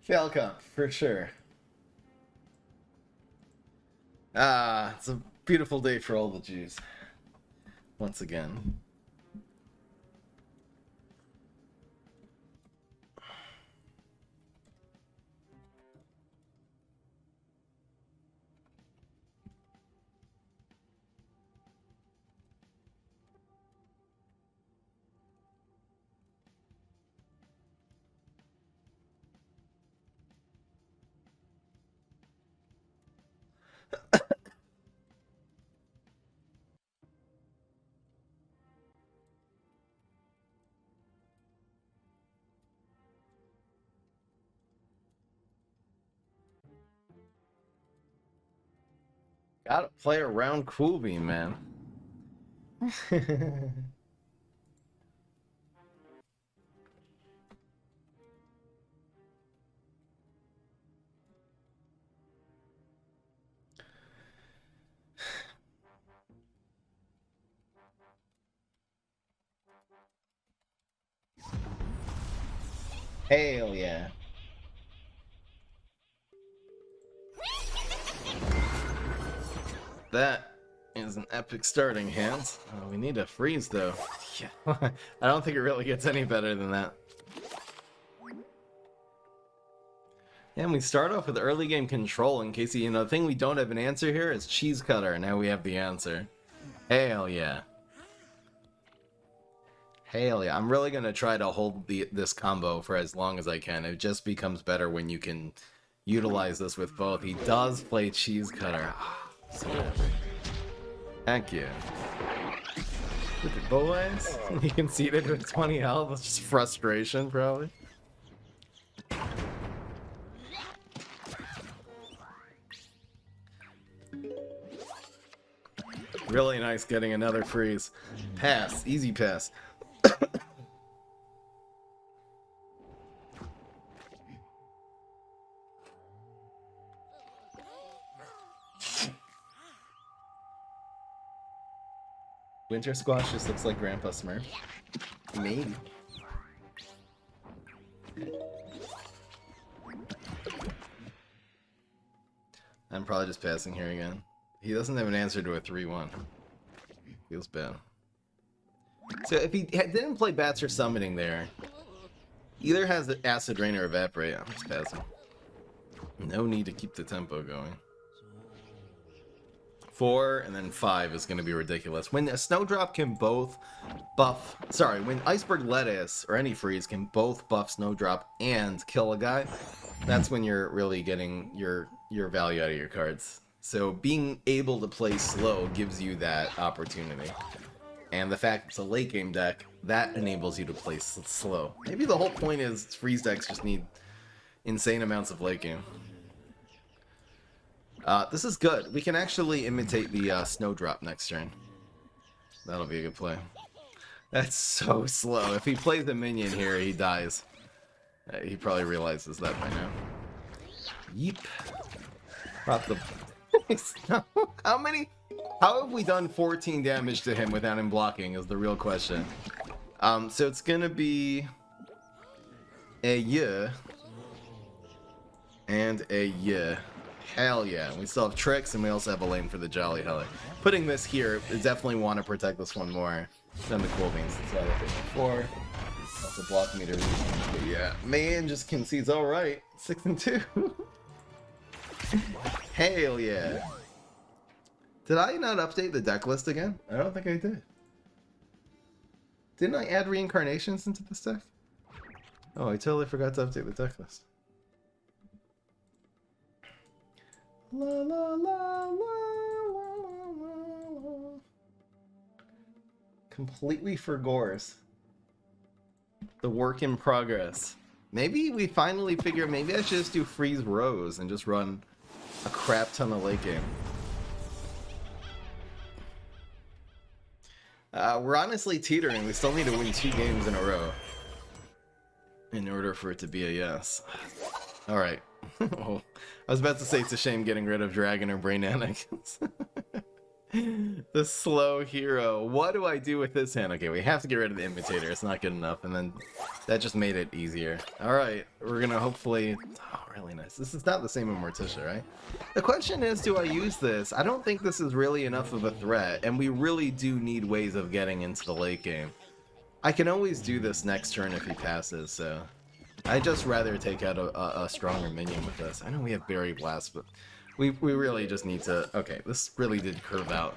Fail cup, for sure. Ah, it's a beautiful day for all the Jews. Once again. Gotta play around Cool Bean, man. Hell yeah. That is an epic starting hand. We need a freeze, though. Yeah. I don't think it really gets any better than that. And we start off with early game control in case the thing we don't have an answer here is cheese cutter. Now we have the answer. Hell yeah. Hell yeah. I'm really gonna try to hold this combo for as long as I can. It just becomes better when you can utilize this with both. He does play cheese cutter. So happy. Thank you. Look at boys. He conceded with 20 health. That's just frustration, probably. Really nice getting another freeze. Pass. Easy pass. Winter Squash just looks like Grandpa Smurf. Maybe. I'm probably just passing here again. He doesn't have an answer to a 3-1. Feels bad. So if he didn't play Bats or Summoning there, either has the Acid Rain or Evaporate. I'm just passing. No need to keep the tempo going. 4 and then 5 is going to be ridiculous. When a Snowdrop can both buff... Sorry, when Iceberg Lettuce or any freeze can both buff Snowdrop and kill a guy, that's when you're really getting your value out of your cards. So being able to play slow gives you that opportunity. And the fact it's a late game deck, that enables you to play slow. Maybe the whole point is freeze decks just need insane amounts of late game. This is good. We can actually imitate the Snowdrop next turn. That'll be a good play. That's so slow. If he plays a minion here, he dies. He probably realizes that by now. Yeep. Drop the... How have we done 14 damage to him without him blocking is the real question. So it's gonna be... a yeah. And a yeah. Hell yeah. We still have tricks, and we also have a lane for the Jolly Heller. Putting this here, I definitely want to protect this one more than the Cool Beans. That's what I did before. Also block meter. But yeah, man just concedes. Alright. 6 and 2. Hell yeah. Did I not update the deck list again? I don't think I did. Didn't I add reincarnations into this deck? Oh, I totally forgot to update the deck list. La la la la la la la. Completely forgores. The work in progress. Maybe we finally figure maybe I should just do freeze Rose and just run a crap ton of late game. We're honestly teetering. We still need to win 2 games in a row in order for it to be a yes. Alright. Oh, I was about to say it's a shame getting rid of Dragon or Brain Anakin. The slow hero. What do I do with this hand? Okay, we have to get rid of the Imitator. It's not good enough. And then that just made it easier. Alright, we're gonna hopefully... Oh, really nice. This is not the same in Morticia, right? The question is, do I use this? I don't think this is really enough of a threat. And we really do need ways of getting into the late game. I can always do this next turn if he passes, so... I'd just rather take out a stronger minion with this. I know we have Berry Blast, but... We really just need to... Okay, this really did curve out.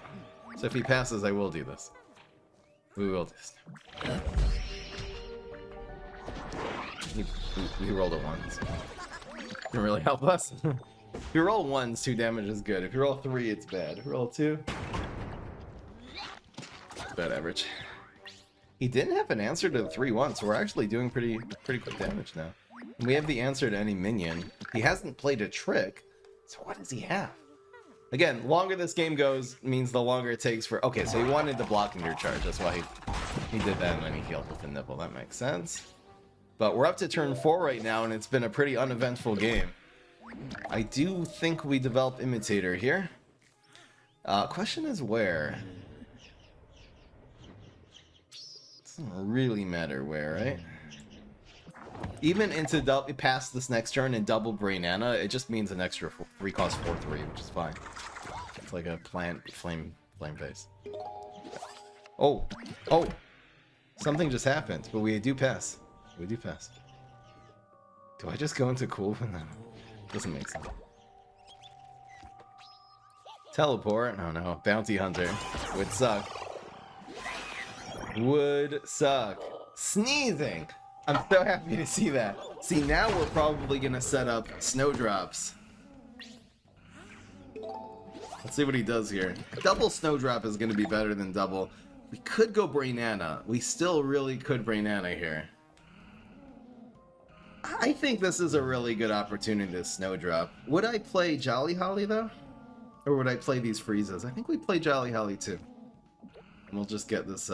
So if he passes, I will do this. We will do this. He rolled a 1. So didn't really help us. If you roll 1s, 2 damage is good. If you roll 3, it's bad. If you roll 2... It's bad average. He didn't have an answer to the 3-1, so we're actually doing pretty quick damage now. And we have the answer to any minion. He hasn't played a trick. So what does he have? Again, longer this game goes means the longer it takes for... Okay, so he wanted to block your charge. That's why he did that, and then he healed with a nibble. That makes sense. But we're up to turn 4 right now, and it's been a pretty uneventful game. I do think we develop Imitator here. Question is where? Doesn't really matter where, right? Even into past this next turn and double Brainana, it just means an extra 3 cost 4/3, which is fine. It's like a plant flame base. Oh, something just happened, but we do pass. We do pass. Do I just go into cool? No, doesn't make sense. Teleport? Oh no, Bounty Hunter would suck. Would suck. Sneezing. I'm so happy to see that. See, now we're probably going to set up Snowdrops. Let's see what he does here. Double Snowdrop is going to be better than double. We could go Brainana. We still really could Brainana here. I think this is a really good opportunity to Snowdrop. Would I play Jolly Holly, though? Or would I play these freezes? I think we play Jolly Holly, too. And we'll just get this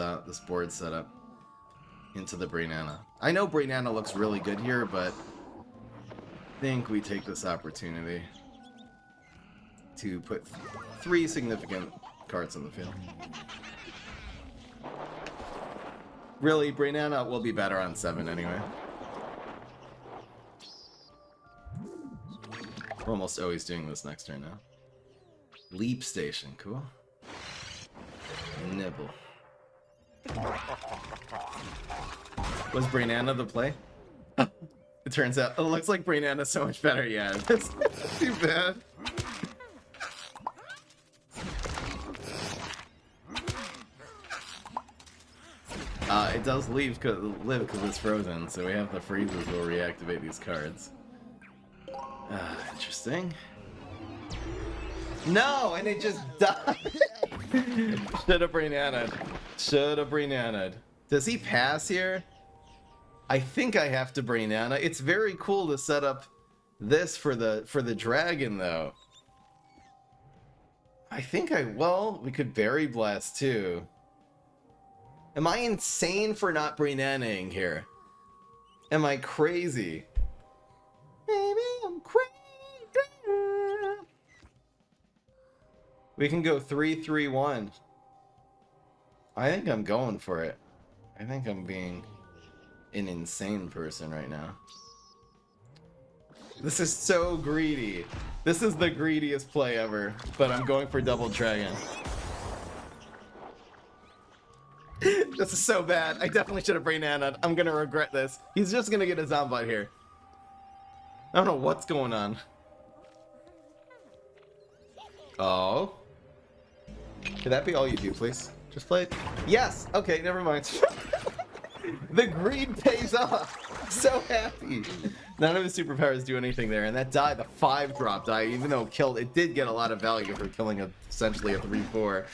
board set up into the Brainana. I know Brainana looks really good here, but I think we take this opportunity to put 3 significant cards on the field. Really, Brainana will be better on 7 anyway. We're almost always doing this next turn now. Leap Station, cool. Nibble. Was Brainana the play? It turns out, it looks like Brainana's so much better. Yeah, that's too bad. It does live because it's frozen, so we have the freezes will reactivate these cards. Interesting. No, and it just died. Should have Brainana'd. Should have Brainana'd. Does he pass here? I think I have to Brainana. It's very cool to set up this for the dragon, though. I think well, we could Berry Blast, too. Am I insane for not Brainanaing here? Am I crazy? Maybe I'm crazy. We can go 3-3-1. I think I'm going for it. I think I'm being an insane person right now. This is so greedy. This is the greediest play ever, but I'm going for double dragon. This is so bad. I definitely should have Brainana'd. I'm gonna regret this. He's just gonna get a Zombot here. I don't know what's going on. Oh. Could that be all you do, please? Just play it? Yes! Okay, never mind. The greed pays off! So happy! None of his superpowers do anything there, and that die, the 5-drop die, even though it did get a lot of value for killing essentially a 3-4.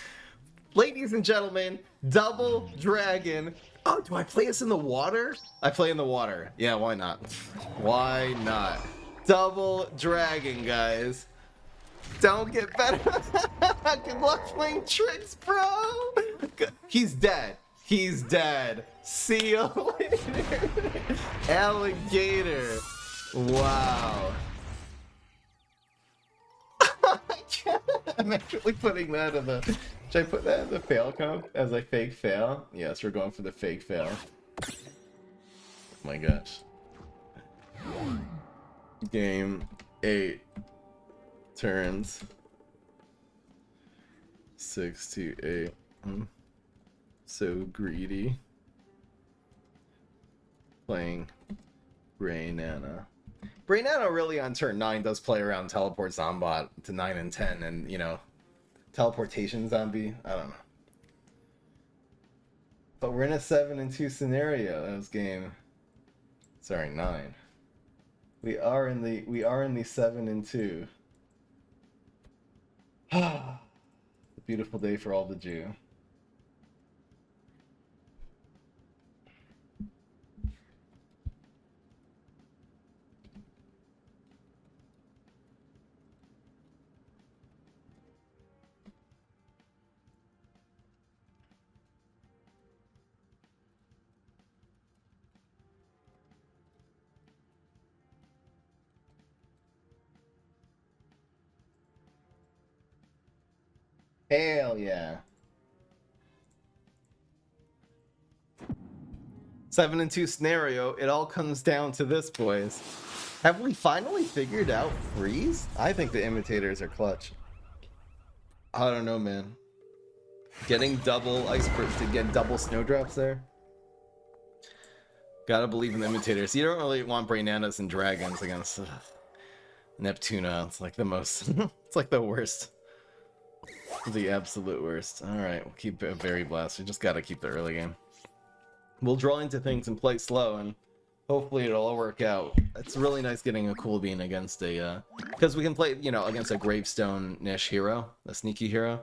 Ladies and gentlemen, double dragon. Oh, do I play this in the water? I play in the water. Yeah, why not? Why not? Double dragon, guys. Don't get better. Good luck playing tricks, bro. He's dead. He's dead. See you later. Alligator. Wow. I'm actually putting that in the... Should I put that in the fail count as a fake fail? Yes, we're going for the fake fail. Oh my gosh. Game 8 turns 6 to 8. So greedy. Playing Brainana. Brainana really on turn 9 does play around Teleport Zombot to 9 and 10 and, you know, Teleportation Zombie. I don't know. But we're in a 7 and 2 scenario. That was game... Sorry, 9. We are in the 7 and 2. A beautiful day for all the Jew. Hell yeah. 7 and 2 scenario, it all comes down to this, boys. Have we finally figured out freeze? I think the imitators are clutch. I don't know, man. Getting double icebergs to get double snowdrops there. Gotta believe in the imitators. You don't really want Brainanas and dragons against Neptuna. It's like the most... it's like the worst. The absolute worst. Alright, we'll keep a Berry Blast. We just gotta keep the early game. We'll draw into things and play slow, and hopefully it'll all work out. It's really nice getting a Cool Bean against a... because we can play, you know, against a Gravestone-ish hero, a sneaky hero.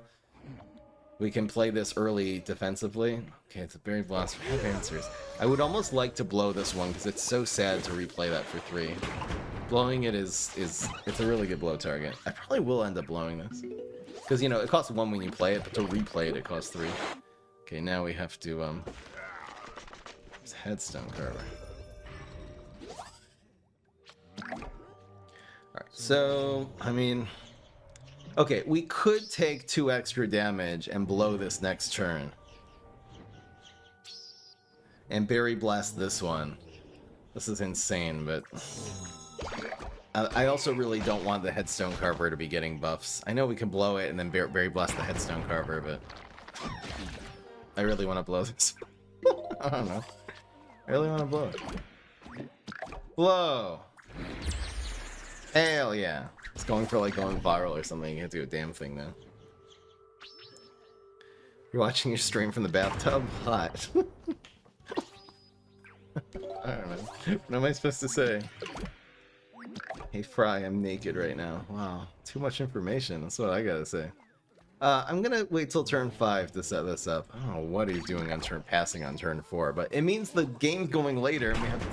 We can play this early defensively. Okay, it's a Berry Blast. We have answers. I would almost like to blow this one, because it's so sad to replay that for 3. Blowing it is it's a really good blow target. I probably will end up blowing this. Because, you know, it costs 1 when you play it, but to replay it, it costs 3. Okay, now we have to, it's Headstone Carver. Alright, so, I mean... Okay, we could take 2 extra damage and blow this next turn. And Berry Blast this one. This is insane, but... I also really don't want the Headstone Carver to be getting buffs. I know we can blow it and then Berry Blast the Headstone Carver, but... I really want to blow this. I don't know. I really want to blow it. Blow! Hell yeah. It's going for like going viral or something. You have to do a damn thing now. You're watching your stream from the bathtub? Hot. I don't know. What am I supposed to say? Hey Fry, I'm naked right now. Wow, too much information. That's what I gotta say. I'm gonna wait till turn 5 to set this up. I don't know what he's doing on passing on turn 4, but it means the game's going later, and we have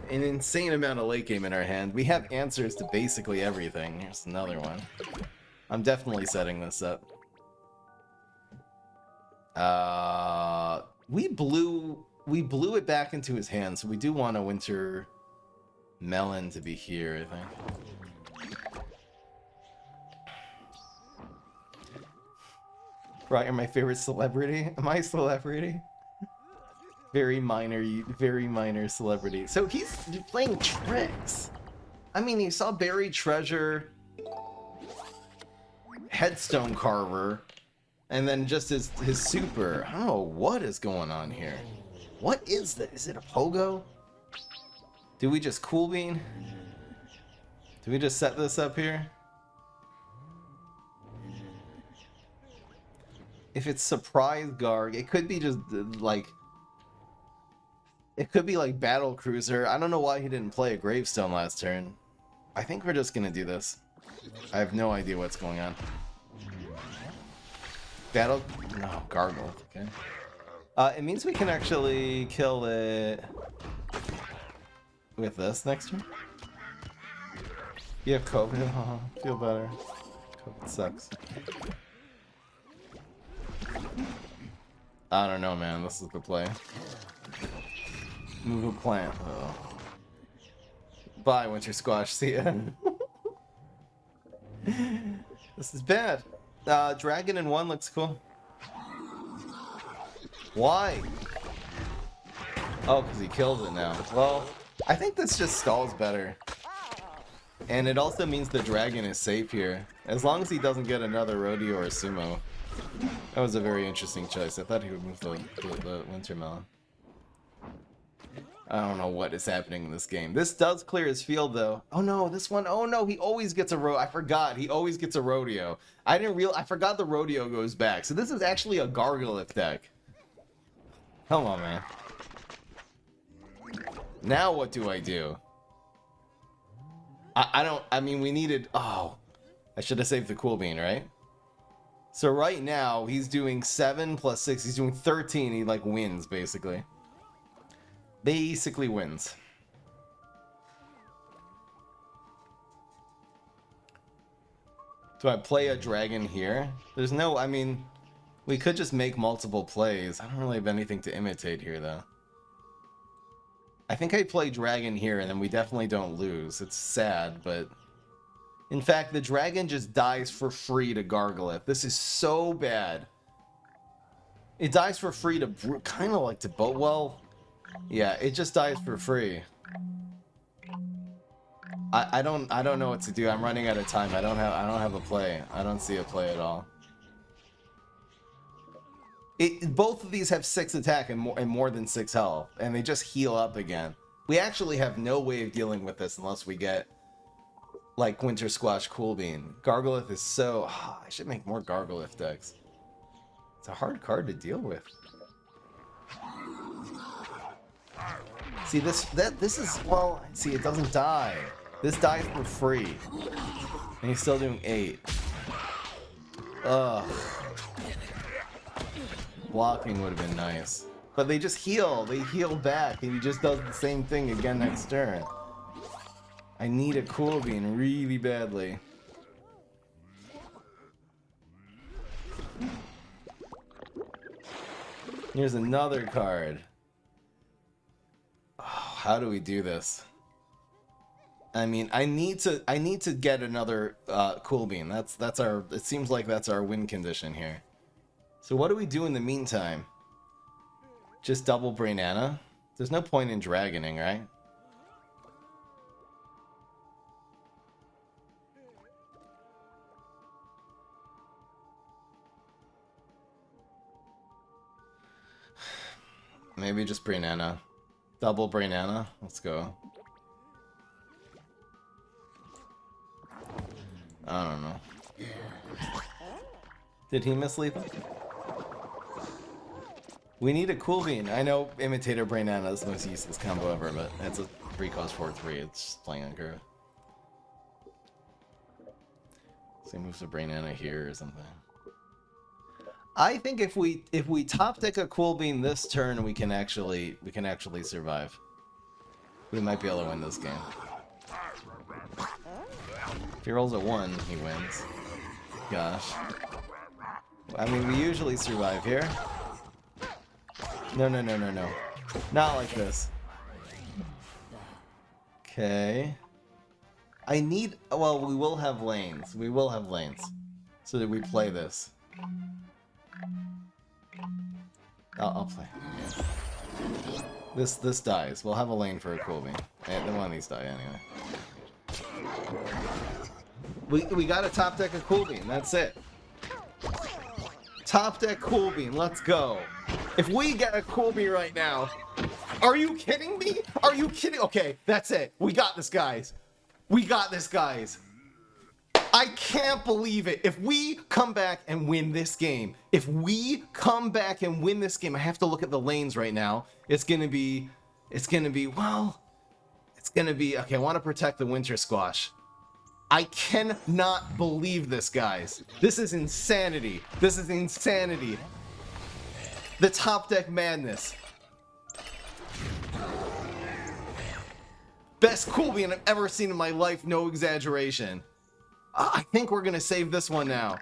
an insane amount of late game in our hand. We have answers to basically everything. Here's another one. I'm definitely setting this up. We blew it back into his hand, so we do want a Winter Melon to be here, I think. Right, you're my favorite celebrity. Am I a celebrity? Very minor celebrity. So he's playing tricks. I mean, he saw Buried Treasure, Headstone Carver, and then just his super. I don't know what is going on here. What is this? Is it a pogo? Do we just Cool Bean? Do we just set this up here? If it's Surprise Garg, it could be just like... It could be like Battle Cruiser. I don't know why he didn't play a Gravestone last turn. I think we're just gonna do this. I have no idea what's going on. Battle... No, Gargle. Okay. It means we can actually kill it... with this next turn? You have COVID? Oh, feel better. COVID sucks. I don't know, man. This is the play. Move a plant. Oh. Bye, Winter Squash. See ya. This is bad. Dragon in 1 looks cool. Why? Oh, because he kills it now. Well, I think this just stalls better. And it also means the dragon is safe here. As long as he doesn't get another rodeo or a sumo. That was a very interesting choice. I thought he would move the winter melon. I don't know what is happening in this game. This does clear his field, though. Oh no, this one. Oh no, he always gets a I forgot. He always gets a rodeo. I forgot the rodeo goes back. So this is actually a Gargolith deck. Come on, man. Now what do I do? I mean, we needed... Oh, I should have saved the Cool Bean, right? So right now, he's doing 7 plus 6. He's doing 13. He, like, wins, basically. Basically wins. Do I play a dragon here? There's no... I mean, we could just make multiple plays. I don't really have anything to imitate here, though. I think I play dragon here, and then we definitely don't lose. It's sad, but... In fact, the dragon just dies for free to Gargolith. This is so bad. It dies for free to... Kind of like to... Well... Yeah, it just dies for free. I don't know what to do. I'm running out of time. I don't have a play. I don't see a play at all. Both of these have 6 attack and more than 6 health, and they just heal up again. We actually have no way of dealing with this unless we get, like, Winter Squash Cool Bean. Gargolith is so... Oh, I should make more Gargolith decks. It's a hard card to deal with. See, this is... Well, see, it doesn't die. This dies for free. And he's still doing 8. Ugh. Blocking would have been nice. But they just heal. They heal back, and he just does the same thing again next turn. I need a Cool Bean really badly. Here's another card. Oh, how do we do this? I mean, I need to get another Cool Bean. That's our... It seems like that's our win condition here. So what do we do in the meantime? Just double Brainana? There's no point in dragoning, right? Maybe just Brainana. Double Brainana. Let's go. I don't know. Did he mislead? We need a Cool Bean. I know Imitater Brainana is the most useless combo ever, but it's a 3-cost 4/3. It's just playing on curve. So he moves to Brainana here or something. I think if we top deck a Cool Bean this turn, we can actually survive. We might be able to win this game. If he rolls a 1, he wins. Gosh. I mean, we usually survive here. No. Not like this. Okay. I need... Well, we will have lanes. We will have lanes. So that we play this. I'll play. Yeah. This dies. We'll have a lane for a Cool Bean. And then one of these die anyway. We gotta top deck a Cool Bean. That's it. Top deck Cool Bean. Let's go. If we get a Cool Bean right now... Are you kidding me? Are you kidding? Okay, that's it. We got this, guys. We got this, guys. I can't believe it. If we come back and win this game, I have to look at the lanes right now. It's gonna be, okay, I want to protect the Winter Squash. I cannot believe this, guys. This is insanity. This is insanity. The top deck madness. Best Cool Bean I've ever seen in my life, no exaggeration. I think we're gonna save this one now.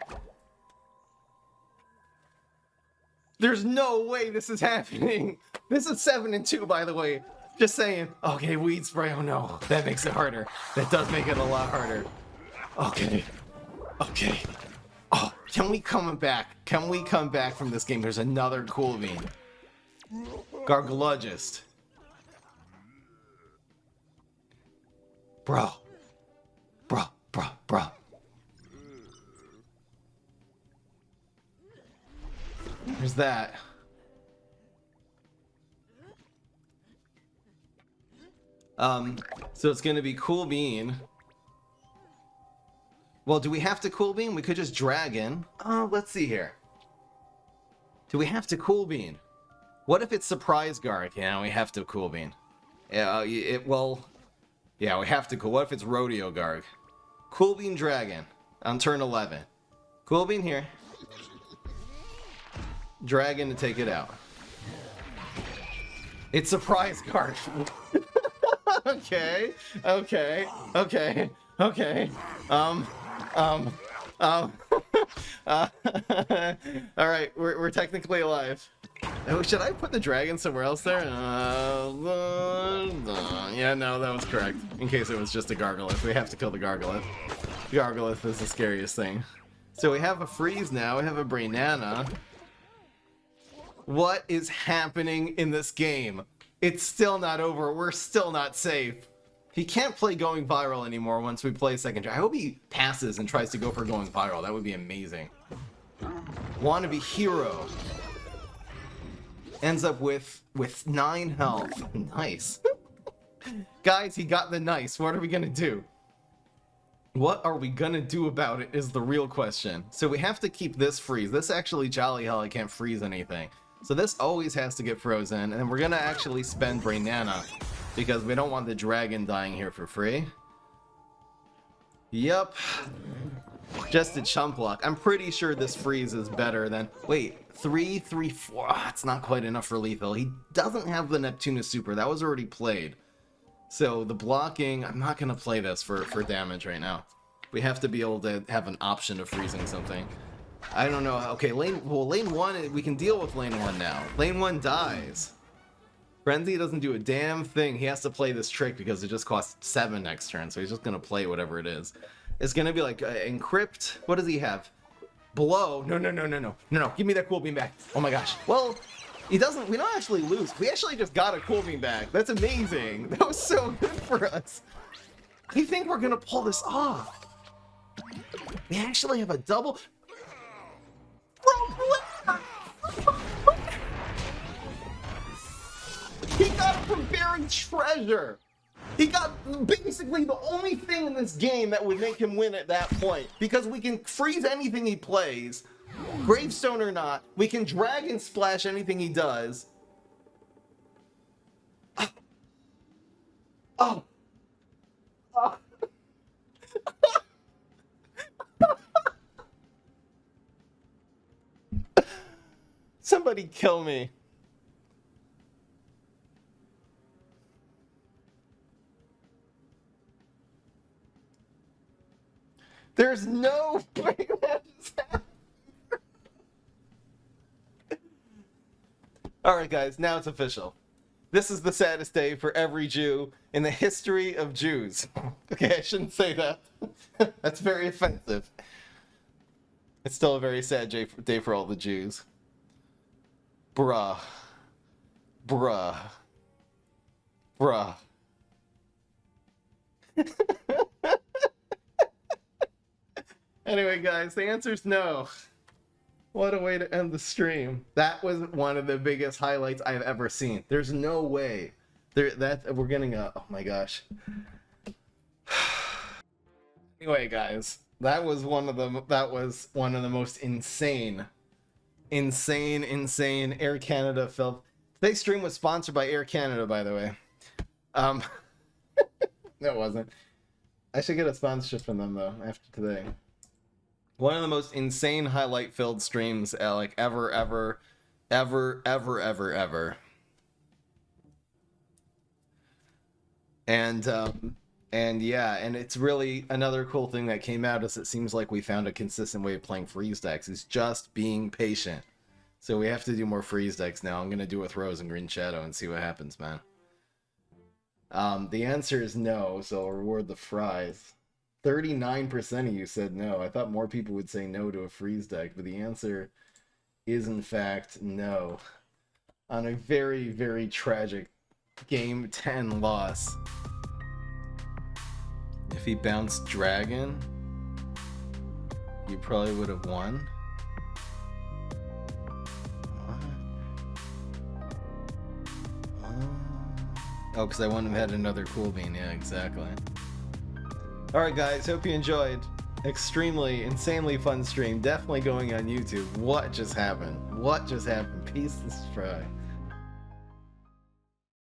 There's no way this is happening. This is 7-2, by the way. Just saying. Okay, Weed Spray. Oh no, that makes it harder. That does make it a lot harder. Okay. Oh, can we come back? Can we come back from this game? There's another Cool Bean. Gargologist. Bro. Bro, bro, bro. There's that. So it's gonna be Cool Bean. Well, do we have to Cool Bean? We could just Dragon. Oh, let's see here. Do we have to Cool Bean? What if it's Surprise Guard? Yeah, we have to Cool Bean. Yeah, yeah, we have to Cool. What if it's Rodeo Guard? Cool Bean Dragon on turn 11. Cool Bean here. Dragon to take it out. It's Surprise Guard. Okay. All right, we're technically alive. Oh, should I put the dragon somewhere else there? Yeah, no, that was correct. In case it was just a Gargolith. We have to kill the Gargolith. Gargolith is the scariest thing. So we have a freeze now. We have a Brainana. What is happening in this game? It's still not over. We're still not safe. He can't play going viral anymore once we play second. I hope he passes and tries to go for going viral. That would be amazing. Wannabe hero. Ends up with 9 health. Nice. Guys, he got the nice. What are we gonna do? What are we gonna do about it is the real question. So we have to keep this freeze. This actually jolly hell I can't freeze anything. So this always has to get frozen, and we're gonna actually spend Brainana because we don't want the dragon dying here for free. Yup. Just a chump block. I'm pretty sure this freeze is better than... Wait, 3, 3, 4. Oh, it's not quite enough for lethal. He doesn't have the Neptunus Super. That was already played. So the blocking... I'm not gonna play this for damage right now. We have to be able to have an option of freezing something. I don't know. Okay, lane 1, we can deal with lane 1 now. Lane 1 dies. Frenzy doesn't do a damn thing. He has to play this trick because it just costs 7 next turn, so he's just going to play whatever it is. It's going to be like Encrypt. What does he have? Blow. No. Give me that Cool Beam back. Oh my gosh. Well, he doesn't. We don't actually lose. We actually just got a Cool Beam back. That's amazing. That was so good for us. I think we're going to pull this off. We actually have a double... He got it from Buried Treasure. He got basically the only thing in this game that would make him win at that point. Because we can freeze anything he plays, Gravestone or not. We can Dragon Splash anything he does. Oh. Somebody kill me. There's no way that just happened. Alright guys, now it's official. This is the saddest day for every Jew in the history of Jews. Okay, I shouldn't say that. That's very offensive. It's still a very sad day for all the Jews. Bruh. Anyway, guys, the answer's no. What a way to end the stream. That was one of the biggest highlights I've ever seen. There's no way. We're getting a... Oh my gosh. Anyway, guys, that was one of the most insane Air Canada filth. Today's stream was sponsored by Air Canada, by the way. No, it wasn't. I should get a sponsorship from them though after today. One of the most insane highlight-filled streams like ever. And yeah, and it's really another cool thing that came out is it seems like we found a consistent way of playing freeze decks is just being patient. So we have to do more freeze decks now. I'm gonna do it with Rose and Green Shadow and see what happens, man. The answer is no, so I'll reward the fries. 39% of you said no. I thought more people would say no to a freeze deck, but the answer is in fact no. On a very, very tragic game 10 loss. If he bounced Dragon, you probably would have won. Oh, because I wouldn't have had another Cool Bean. Yeah, exactly. Alright guys, hope you enjoyed. Extremely, insanely fun stream. Definitely going on YouTube. What just happened? What just happened? Peace and stride.